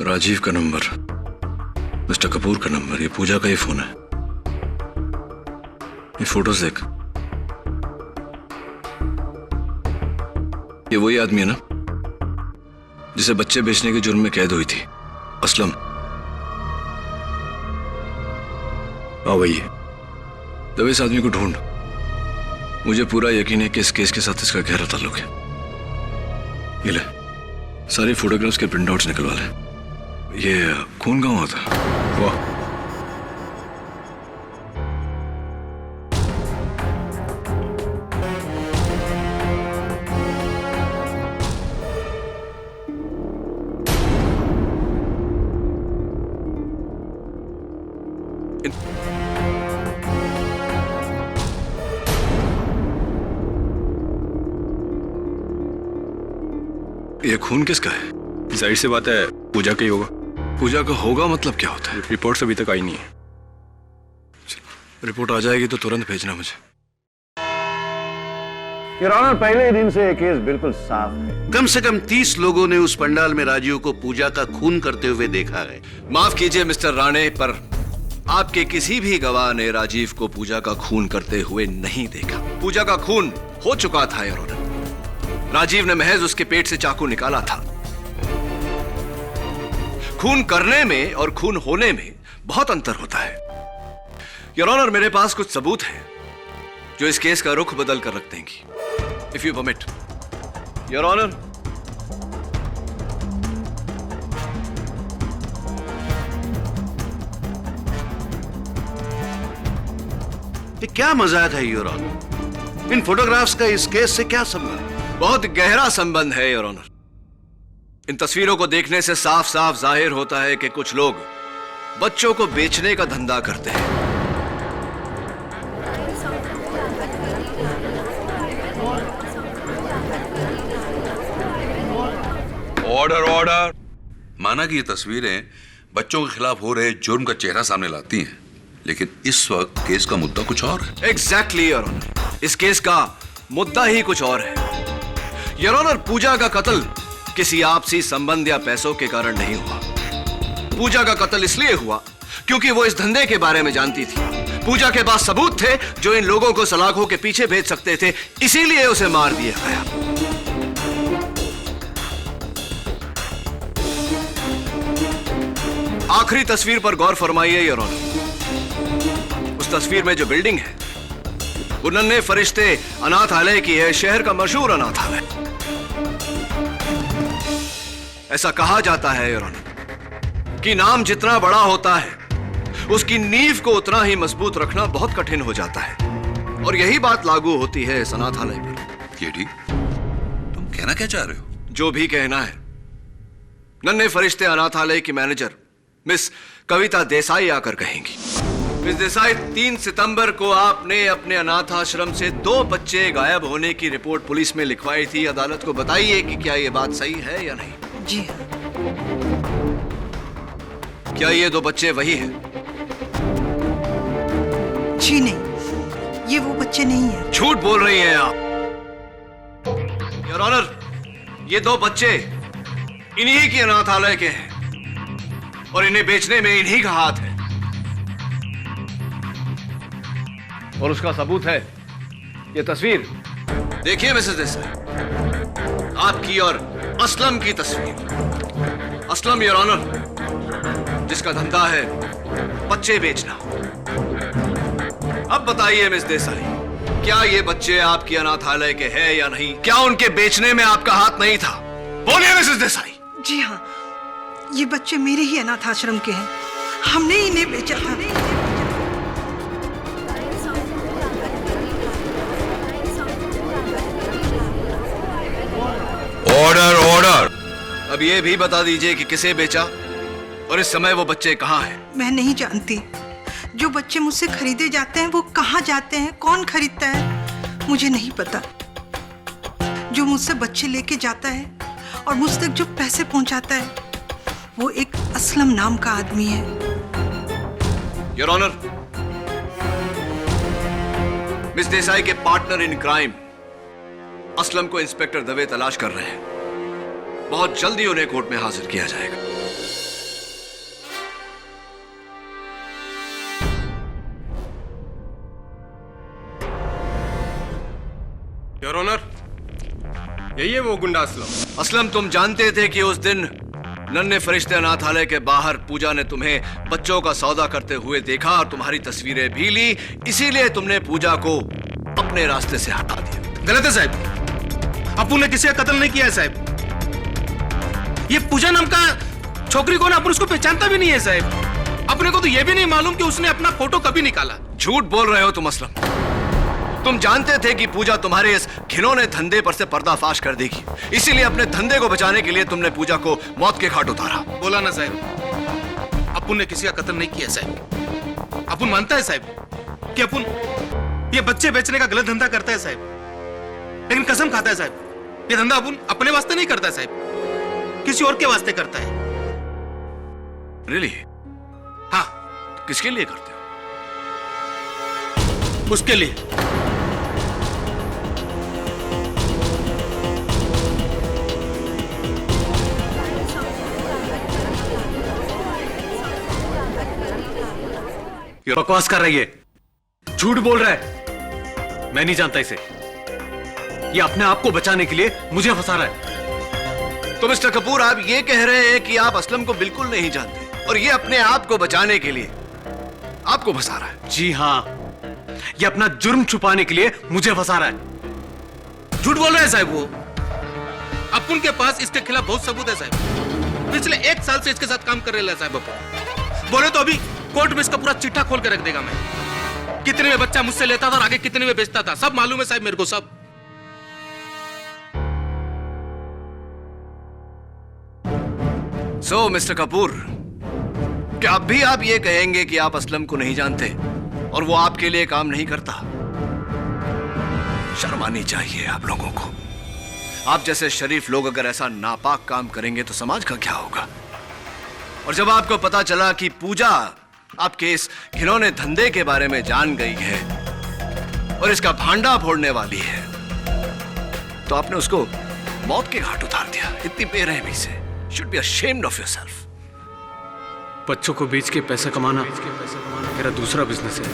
राजीव का नंबर, मिस्टर कपूर का नंबर, ये पूजा का ही फोन है। ये फोटोज देख, ये वही आदमी है ना जिसे बच्चे बेचने के जुर्म में कैद हुई थी, असलम? हाँ वही है। तब इस आदमी को ढूंढ। मुझे पूरा यकीन है कि इस केस के साथ इसका गहरा ताल्लुक है। ये ले, सारी फोटोग्राफ्स के प्रिंटआउट्स निकलवा ले। ये खून कहाँ हुआ था? वाह, ये खून किसका है? जाहिर सी बात है पूजा का ही होगा। पूजा का होगा मतलब क्या होता है? रिपोर्ट अभी तक आई नहीं है। रिपोर्ट आ जाएगी तो तुरंत भेजना मुझे। योर ऑनर, पहले दिन से ये केस बिल्कुल साफ है। कम से कम 30 लोगों ने उस पंडाल में राजीव को पूजा का खून करते हुए देखा है। माफ कीजिए मिस्टर राणे, पर आपके किसी भी गवाह ने राजीव को पूजा का खून करते हुए नहीं देखा। पूजा का खून हो चुका था योर ऑनर। राजीव ने महज उसके पेट से चाकू निकाला था। खून करने में और खून होने में बहुत अंतर होता है। योर ऑनर, मेरे पास कुछ सबूत हैं जो इस केस का रुख बदल कर रख देंगी। If you permit your honour. ये क्या मजाक है योर ऑनर? इन फोटोग्राफ्स का इस केस से क्या संबंध? बहुत गहरा संबंध है योर ऑनर। इन तस्वीरों को देखने से साफ साफ जाहिर होता है कि कुछ लोग बच्चों को बेचने का धंधा करते हैं। Order order. माना कि ये तस्वीरें बच्चों के खिलाफ हो रहे जुर्म का चेहरा सामने लाती हैं, लेकिन इस वक्त केस का मुद्दा कुछ और है। एग्जैक्टली योर ऑनर, इस केस का मुद्दा ही कुछ और है। योर ऑनर, पूजा का कत्ल किसी आपसी संबंध या पैसों के कारण नहीं हुआ। पूजा का कत्ल इसलिए हुआ क्योंकि वो इस धंधे के बारे में जानती थी। पूजा के पास सबूत थे जो इन लोगों को सलाखों के पीछे भेज सकते थे, इसीलिए उसे मार दिया गया। आखिरी तस्वीर पर गौर फरमाइए योर ऑनर। उस तस्वीर में जो बिल्डिंग है वो नन्हे फरिश्ते अनाथालय की है, शहर का मशहूर अनाथालय। ऐसा कहा जाता है योर ऑनर कि नाम जितना बड़ा होता है उसकी नींव को उतना ही मजबूत रखना बहुत कठिन हो जाता है, और यही बात लागू होती है इस अनाथालय पर। केडी, तुम कहना क्या चाह रहे हो? जो भी कहना है। नन्हे फरिश्ते अनाथालय की मैनेजर मिस कविता देसाई आकर कहेंगी। मिस देसाई, 3 सितंबर को आपने अपने अनाथ आश्रम से 2 बच्चे गायब होने की रिपोर्ट पुलिस में लिखवाई थी। अदालत को बताइए कि क्या यह बात सही है या नहीं। जी हाँ। क्या ये 2 बच्चे वही हैं? जी नहीं, ये वो बच्चे नहीं हैं। झूठ बोल रही हैं आप। योर ऑनर, ये 2 बच्चे इन्हीं की अनाथालय के हैं और इन्हें बेचने में इन्हीं का हाथ है, और उसका सबूत है ये तस्वीर। देखिए मिसेस देसाई, आपकी और असलम की तस्वीर। असलम योर ऑनर, जिसका धंधा है बच्चे बेचना। अब बताइए मिस देसाई, क्या ये बच्चे आपकी अनाथालय के हैं या नहीं? क्या उनके बेचने में आपका हाथ नहीं था? बोलिए मिसेस देसाई। जी हाँ, ये बच्चे मेरे ही अनाथ आश्रम के हैं। हमने इन्हें बेचा था। Order order. अब ये भी बता दीजिए कि किसे बेचा और इस समय वो बच्चे कहाँ हैं? मैं नहीं जानती। जो बच्चे मुझसे खरीदे जाते हैं वो कहाँ जाते हैं, कौन खरीदता है, मुझे नहीं पता। जो मुझसे बच्चे लेके जाता है और मुझ तक जो पैसे पहुंचाता है वो एक असलम नाम का आदमी है। योर ऑनर, मिस देसाई के पार्टनर इन क्राइम असलम को इंस्पेक्टर दवे तलाश कर रहे हैं। बहुत जल्दी उन्हें कोर्ट में हाजिर किया जाएगा। योर ऑनर, यही है वो गुंडा असलम। असलम, तुम जानते थे कि उस दिन नन्हे फरिश्ते अनाथालय के बाहर पूजा ने तुम्हें बच्चों का सौदा करते हुए देखा और तुम्हारी तस्वीरें भी ली, इसीलिए तुमने पूजा को अपने रास्ते से हटा दिया। गलत है साहब, अप्पू ने किसी का कत्ल नहीं किया है साहब। ये पूजा नाम का छोकरी कौन, अपन उसको पहचानता भी नहीं है साहब। अपने को तो ये भी नहीं मालूम कि उसने अपना फोटो कभी निकाला। झूठ बोल रहे हो तुम असलम। तुम जानते थे कि पूजा तुम्हारे इस घिनौने धंधे पर से पर्दाफाश कर देगी, इसीलिए अपने धंधे को बचाने के लिए तुमने पूजा को मौत के घाट उतारा। बोला ना साहब, अपुन ने किसी का कत्ल नहीं किया साहब। अपुन मानता है साहब कि अपुन ये बच्चे बेचने का गलत धंधा करता है साहब, लेकिन कसम खाता है साहब ये धंधा अपुन अपने वास्ते नहीं करता साहब, किसी और के वास्ते करता है। रियली? हाँ। किसके लिए करते हो? उसके लिए। बकवास कर रही है, झूठ बोल रहा है। मैं नहीं जानता इसे। ये अपने आप को बचाने के लिए मुझे फंसा रहा है। तो मिस्टर कपूर, आप ये कह रहे हैं कि आप असलम को बिल्कुल नहीं जानते और ये अपने आप को बचाने के लिए आपको फंसा रहा है? जी हाँ, ये अपना जुर्म छुपाने के लिए मुझे फंसा रहा है। झूठ बोल रहे हैं साहब वो। अब उनके पास इसके खिलाफ बहुत सबूत है साहब। पिछले 1 साल से इसके साथ काम कर रहे हैं साहब। बोले तो अभी कोर्ट में इसका पूरा चिट्ठा खोल के रख देगा मैं। कितने में बच्चा मुझसे लेता था और आगे कितने में बेचता था, सब मालूम है साहब मेरे को, सब। सो मिस्टर कपूर, क्या अब भी आप ये कहेंगे कि आप असलम को नहीं जानते और वो आपके लिए काम नहीं करता? शर्म आनी चाहिए आप लोगों को। आप जैसे शरीफ लोग अगर ऐसा नापाक काम करेंगे तो समाज का क्या होगा? और जब आपको पता चला कि पूजा आपके इस घिनौने धंधे के बारे में जान गई है और इसका भांडा फोड़ने वाली है, तो आपने उसको मौत के घाट उतार दिया इतनी बेरहमी से। Should be ashamed of yourself. बच्चों को बेच के पैसा कमाना मेरा दूसरा बिजनेस है।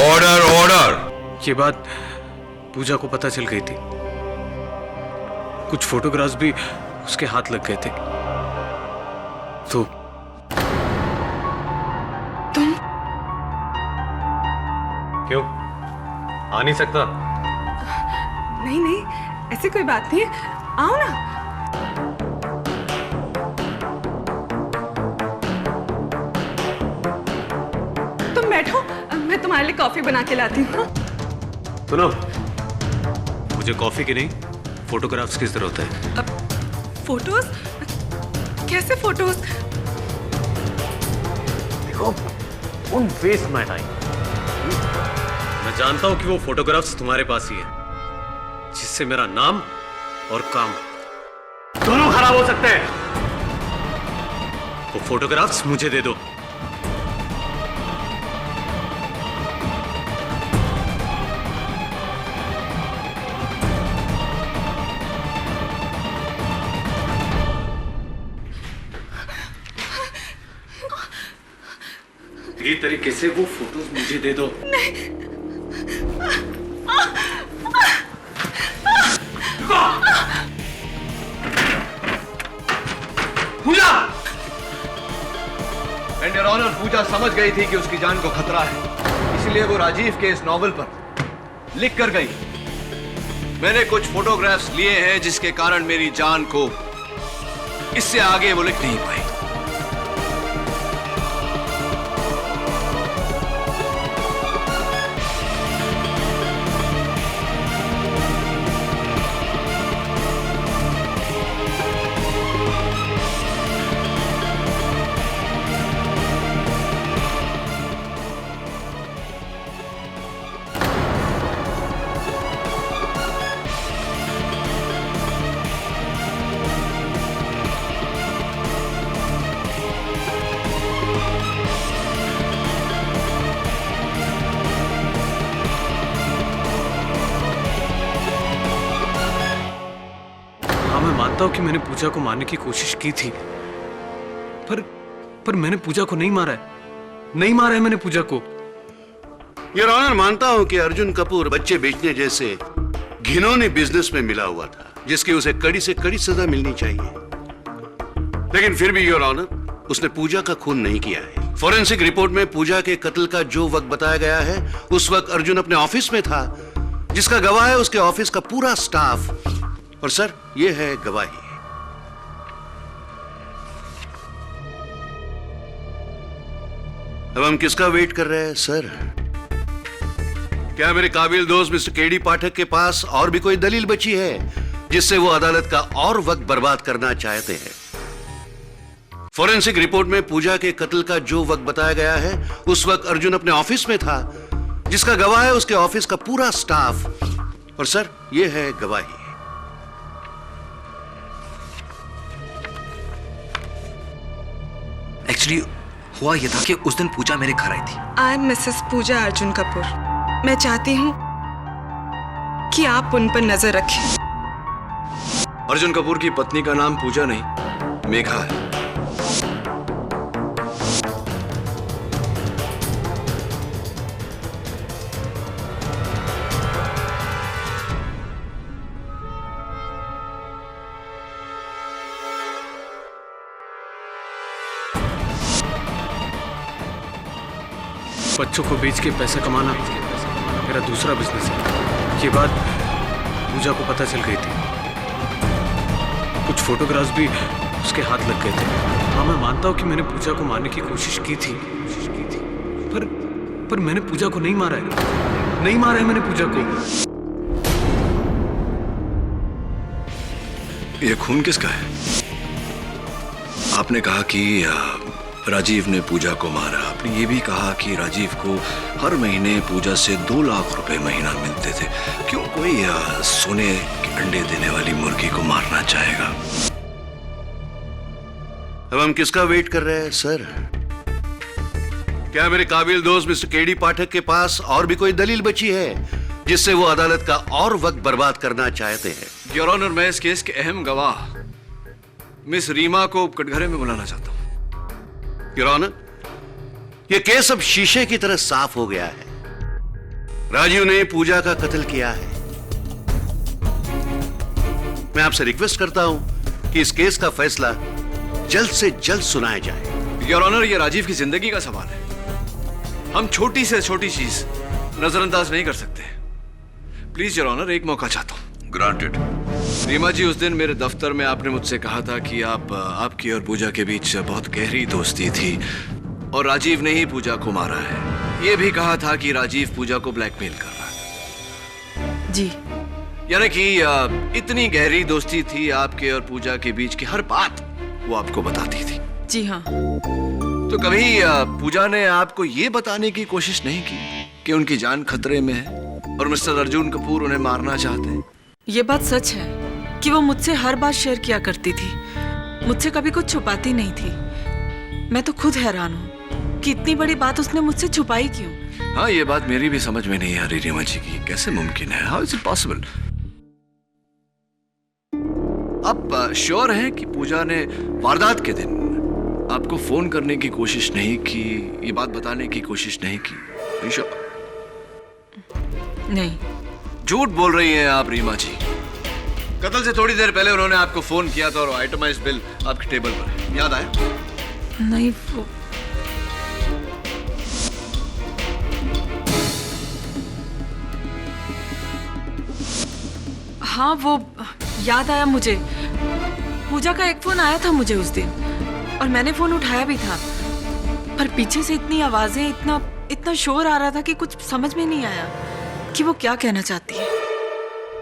Order order. ये बात पूजा को पता चल गई थी। कुछ फोटोग्राफ्स भी उसके हाथ लग गए थे। तो तुम क्यों आ नहीं सकता? नहीं नहीं, ऐसी कोई बात नहीं है, आओ ना। तुम बैठो, मैं तुम्हारे लिए कॉफी बना के लाती हूँ। सुनो, मुझे कॉफी की नहीं फोटोग्राफ्स की जरूरत है। फोटोज? कैसे फोटोज? देखो, उन वेस्ट माय टाइम। मैं जानता हूं कि वो फोटोग्राफ्स तुम्हारे पास ही है, जिससे मेरा नाम और काम दोनों खराब हो सकते हैं। वो फोटोग्राफ्स मुझे दे दो। ये तरीके से वो फोटोज मुझे दे दो। पूजा! एंड योर ऑनर, पूजा समझ गई थी कि उसकी जान को खतरा है, इसलिए वो राजीव के इस नॉवल पर लिख कर गई। मैंने कुछ फोटोग्राफ्स लिए हैं जिसके कारण मेरी जान को इससे आगे वो लिख नहीं पाई। मानता हूं कि मैंने पूजा को मारने की कोशिश की थी, पर मैंने पूजा को नहीं मारा है। नहीं मारा है मैंने पूजा को। योर ऑनर, मानता हूं कि अर्जुन कपूर बच्चे बेचने जैसे घिनौने बिजनेस में मिला हुआ था, जिसकी उसे कड़ी से कड़ी सजा मिलनी चाहिए। लेकिन फिर भी योर ऑनर, उसने पूजा का खून नहीं किया है। फोरेंसिक रिपोर्ट में पूजा के कत्ल का जो वक्त बताया गया है, उस वक्त अर्जुन अपने ऑफिस में था, जिसका गवाह है उसके ऑफिस का पूरा स्टाफ। और सर, ये है गवाही। अब हम किसका वेट कर रहे हैं सर? क्या मेरे काबिल दोस्त मिस्टर केडी पाठक के पास और भी कोई दलील बची है जिससे वो अदालत का और वक्त बर्बाद करना चाहते हैं? फोरेंसिक रिपोर्ट में पूजा के कत्ल का जो वक्त बताया गया है, उस वक्त अर्जुन अपने ऑफिस में था, जिसका गवाह है उसके ऑफिस का पूरा स्टाफ। और सर, ये है गवाही। एक्चुअली हुआ यह था कि उस दिन पूजा मेरे घर आई थी। आई एम मिसेस पूजा अर्जुन कपूर। मैं चाहती हूँ कि आप उन पर नजर रखें। अर्जुन कपूर की पत्नी का नाम पूजा नहीं, मेघा है। बच्चों को बेच के पैसा कमाना मेरा दूसरा बिजनेस है। ये बात पूजा को पता चल गई थी। कुछ फोटोग्राफ्स भी उसके हाथ लग गए थे। हाँ, मैं मानता हूँ कि मैंने पूजा को मारने की कोशिश की थी, पर मैंने पूजा को नहीं मारा है। नहीं मारा है मैंने पूजा को। ये खून किसका है? आपने कहा कि राजीव ने पूजा को मारा। आपने ये भी कहा कि राजीव को हर महीने पूजा से 2 लाख रुपए महीना मिलते थे। क्यों कोई सोने के अंडे देने वाली मुर्गी को मारना चाहेगा? अब हम किसका वेट कर रहे हैं सर? क्या मेरे काबिल दोस्त मिस्टर केडी पाठक के पास और भी कोई दलील बची है जिससे वो अदालत का और वक्त बर्बाद करना चाहते हैं? योर ऑनर, मैं इस केस के अहम गवाह मिस रीमा को कटघरे में बुलाना चाहता हूं। योर ऑनर, ये केस अब शीशे की तरह साफ हो गया है। राजीव ने पूजा का कत्ल किया है। मैं आपसे रिक्वेस्ट करता हूं कि इस केस का फैसला जल्द से जल्द सुनाया जाए। योर ऑनर, ये राजीव की जिंदगी का सवाल है। हम छोटी से छोटी चीज नजरअंदाज नहीं कर सकते। प्लीज योर ऑनर, एक मौका चाहता हूं। ग्रांटेड। रीमा जी, उस दिन मेरे दफ्तर में आपने मुझसे कहा था कि आपकी और पूजा के बीच बहुत गहरी दोस्ती थी और राजीव ने ही पूजा को मारा है। ये भी कहा था कि राजीव पूजा को ब्लैकमेल कर रहा है। जी। यानी कि इतनी गहरी दोस्ती थी आपके और पूजा के बीच की हर बात वो आपको बताती थी। जी हाँ। तो कभी पूजा ने आपको ये बताने की कोशिश नहीं की कि उनकी जान खतरे में है और मिस्टर अर्जुन कपूर उन्हें मारना चाहते हैं? ये बात सच है कि वो मुझसे हर बात शेयर किया करती थी, मुझसे कभी कुछ छुपाती नहीं थी। मैं तो खुद हैरान हूँ कि इतनी बड़ी बात उसने मुझसे छुपाई क्यों। हाँ, ये बात मेरी भी समझ में नहीं आ रही रीमा जी की। कैसे मुमकिन है? How is it possible? आप श्योर हैं कि पूजा ने वारदात के दिन आपको फोन करने की कोशिश नहीं की, ये बात बताने की कोशिश नहीं की? श्योर? नहीं। झूठ बोल रही हैं आप रीमा जी। कत्ल से थोड़ी देर पहले उन्होंने आपको फोन किया था और आइटमाइज्ड बिल आपके टेबल पर है, याद आया? नहीं, वो हाँ, वो याद आया मुझे। पूजा का एक फोन आया था मुझे उस दिन और मैंने फोन उठाया भी था, पर पीछे से इतनी आवाजें, इतना शोर आ रहा था कि कुछ समझ में नहीं आया कि वो क्या कहना चाहती है।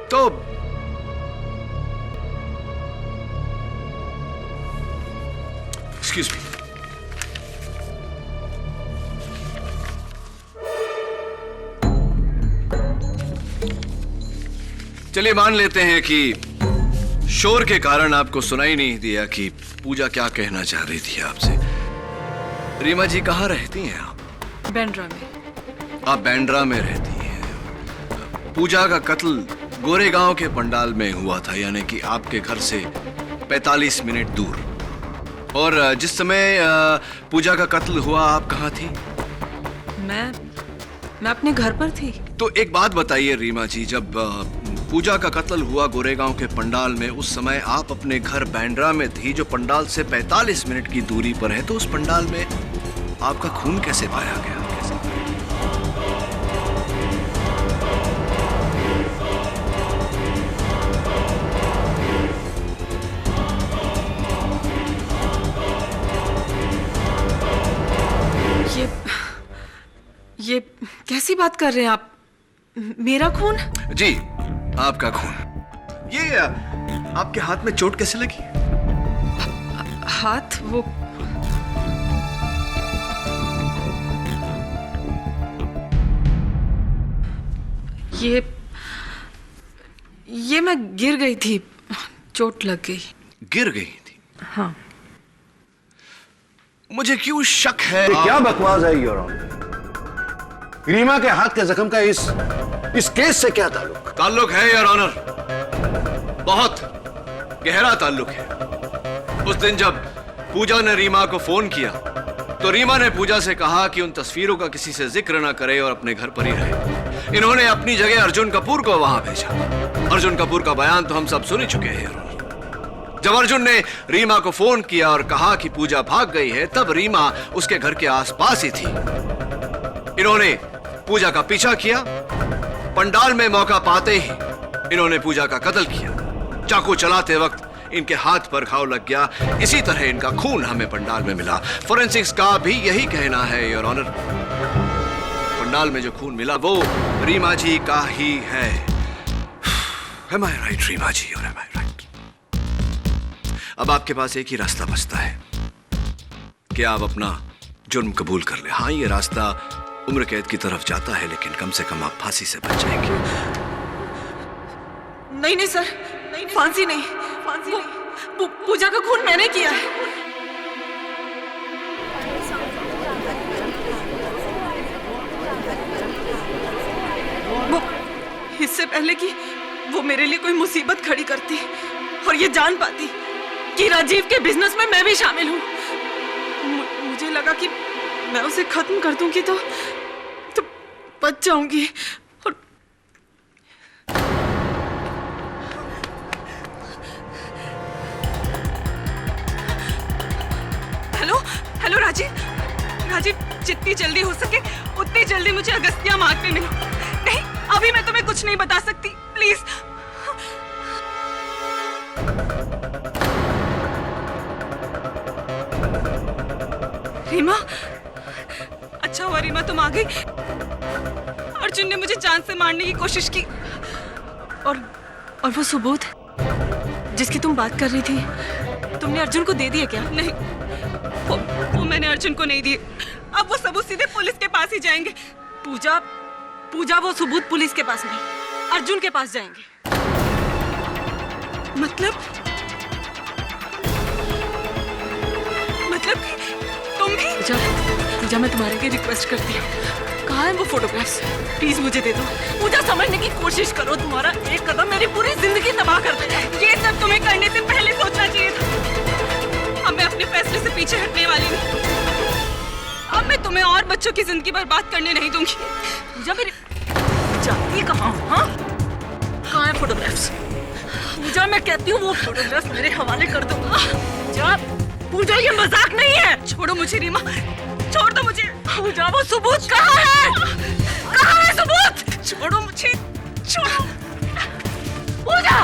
तो एक्सक्यूज मी, चलिए मान लेते हैं कि शोर के कारण आपको सुनाई नहीं दिया कि पूजा क्या कहना चाह रही थी आपसे। रीमा जी, कहाँ रहती हैं आप? बैंड्रा में। आप बैंड्रा में रहती हैं। पूजा का कत्ल गोरेगांव के पंडाल में हुआ था, यानी कि आपके घर से 45 मिनट दूर। और जिस समय पूजा का कत्ल हुआ आप कहाँ थी? मैं अपने घर पर थी। तो एक बात बताइए रीमा जी, जब पूजा का कत्ल हुआ गोरेगांव के पंडाल में, उस समय आप अपने घर बैंड्रा में थी जो पंडाल से 45 मिनट की दूरी पर है, तो उस पंडाल में आपका खून कैसे पाया गया? ये कैसी बात कर रहे हैं आप? मेरा खून? जी, आपका खून। ये आपके हाथ में चोट कैसे लगी? हाथ? वो ये मैं गिर गई थी, चोट लग गई। गिर गई थी? हाँ। मुझे क्यों शक है? ये क्या बकवास है योर ऑनर? रीमा के हाथ के जख्म का इस केस से क्या ताल्लुक? ताल्लुक है योर ऑनर, बहुत गहरा ताल्लुक है। उस दिन जब पूजा ने रीमा को फोन किया तो रीमा ने पूजा से कहा कि उन तस्वीरों का किसी से जिक्र ना करे और अपने घर पर ही रहे। इन्होंने अपनी जगह अर्जुन कपूर को वहां भेजा। अर्जुन कपूर का बयान तो हम सब सुन ही चुके हैं। जब अर्जुन ने रीमा को फोन किया और कहा कि पूजा भाग गई है, तब रीमा उसके घर के आसपास ही थी। इन्होंने पूजा का पीछा किया, पंडाल में मौका पाते ही इन्होंने पूजा का कत्ल किया। चाकू चलाते वक्त इनके हाथ पर घाव लग गया, इसी तरह इनका खून हमें पंडाल में मिला। फोरेंसिक्स का भी यही कहना है योर ऑनर। पंडाल में जो खून मिला वो रीमा जी का ही है। Am I right, Reema ji, or am I right? अब आपके पास एक ही रास्ता बचता है कि आप अपना जुर्म कबूल कर ले। हाँ, ये रास्ता उम्र कैद की तरफ जाता है, लेकिन कम से कम आप फांसी से बच जाएंगे। नहीं नहीं सर, फांसी नहीं, पूजा का खून मैंने किया है। वो इससे पहले कि वो मेरे लिए कोई मुसीबत खड़ी करती और ये जान पाती कि राजीव के बिजनेस में मैं भी शामिल हूँ, मुझे लगा कि मैं उसे खत्म कर दूंगी तो बच जाऊंगी। और हेलो हेलो राजीव, जितनी जल्दी हो सके उतनी जल्दी मुझे अगस्त्या मार्ग पे मिलो। नहीं, अभी मैं तुम्हें कुछ नहीं बता सकती, प्लीज। रीमा, अच्छा हुआ रीमा तुम आ गई। अर्जुन ने मुझे जान से मारने की कोशिश की और वो सबूत जिसकी तुम बात कर रही थी, तुमने अर्जुन को दे दिए क्या? नहीं, वो मैंने अर्जुन को नहीं दिए। अब वो सबूत सीधे पुलिस के पास ही जाएंगे। पूजा वो सबूत पुलिस के पास नहीं, अर्जुन के पास जाएंगे। मतलब तुम भी? पूजा, मैं तुम्हारे लिए रिक्वेस्ट करती हूँ, कहाँ है वो फोटोग्राफ्स? प्लीज मुझे दे दो। पूजा, समझने की कोशिश करो, तुम्हारा एक कदम मेरी पूरी जिंदगी तबाह कर देगा। ये सब तुम्हें करने से पहले सोचना चाहिए था। अब मैं अपने फैसले से पीछे हटने वाली नहीं। अब मैं तुम्हें और बच्चों की जिंदगी बर्बाद करने नहीं दूंगी। पूजा, मेरी जाती कहाँ हूँ? हाँ, कहाँ है फोटोग्राफ्स? पूजा, मैं कहती हूँ वो फोटोग्राफ्स मेरे हवाले कर दो। पूजा, ये मजाक नहीं है। छोड़ो मुझे रीमा, छोड़ दो मुझे। पूजा, वो सबूत कहाँ है? कहाँ है सबूत? छोड़ो मुझे, छोड़ो। पूजा,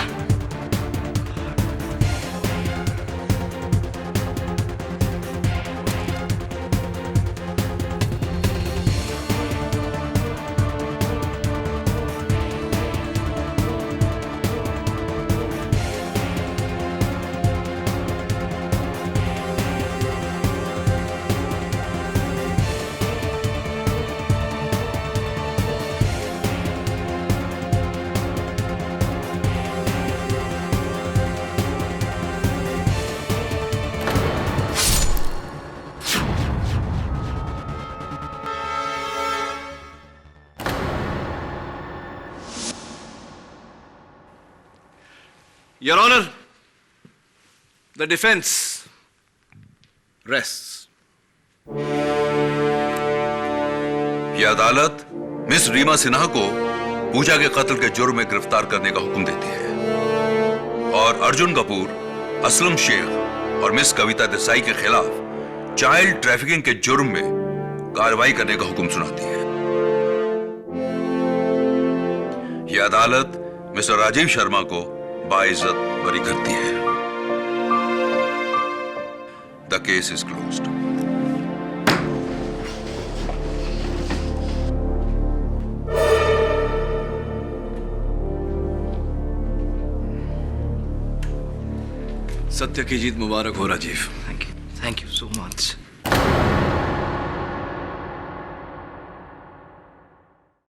Your Honor, the defense rests. यह अदालत मिस रीमा सिन्हा को पूजा के कत्ल के जुर्म में गिरफ्तार करने का हुक्म देती है और अर्जुन कपूर, असलम शेख और मिस कविता देसाई के खिलाफ चाइल्ड ट्रैफिकिंग के जुर्म में कार्रवाई करने का हुक्म सुनाती है। यह अदालत मिस्टर राजीव शर्मा को बाइज्जत बरी करती है। The case is closed. सत्य की जीत मुबारक हो Rajiv. Thank you so much.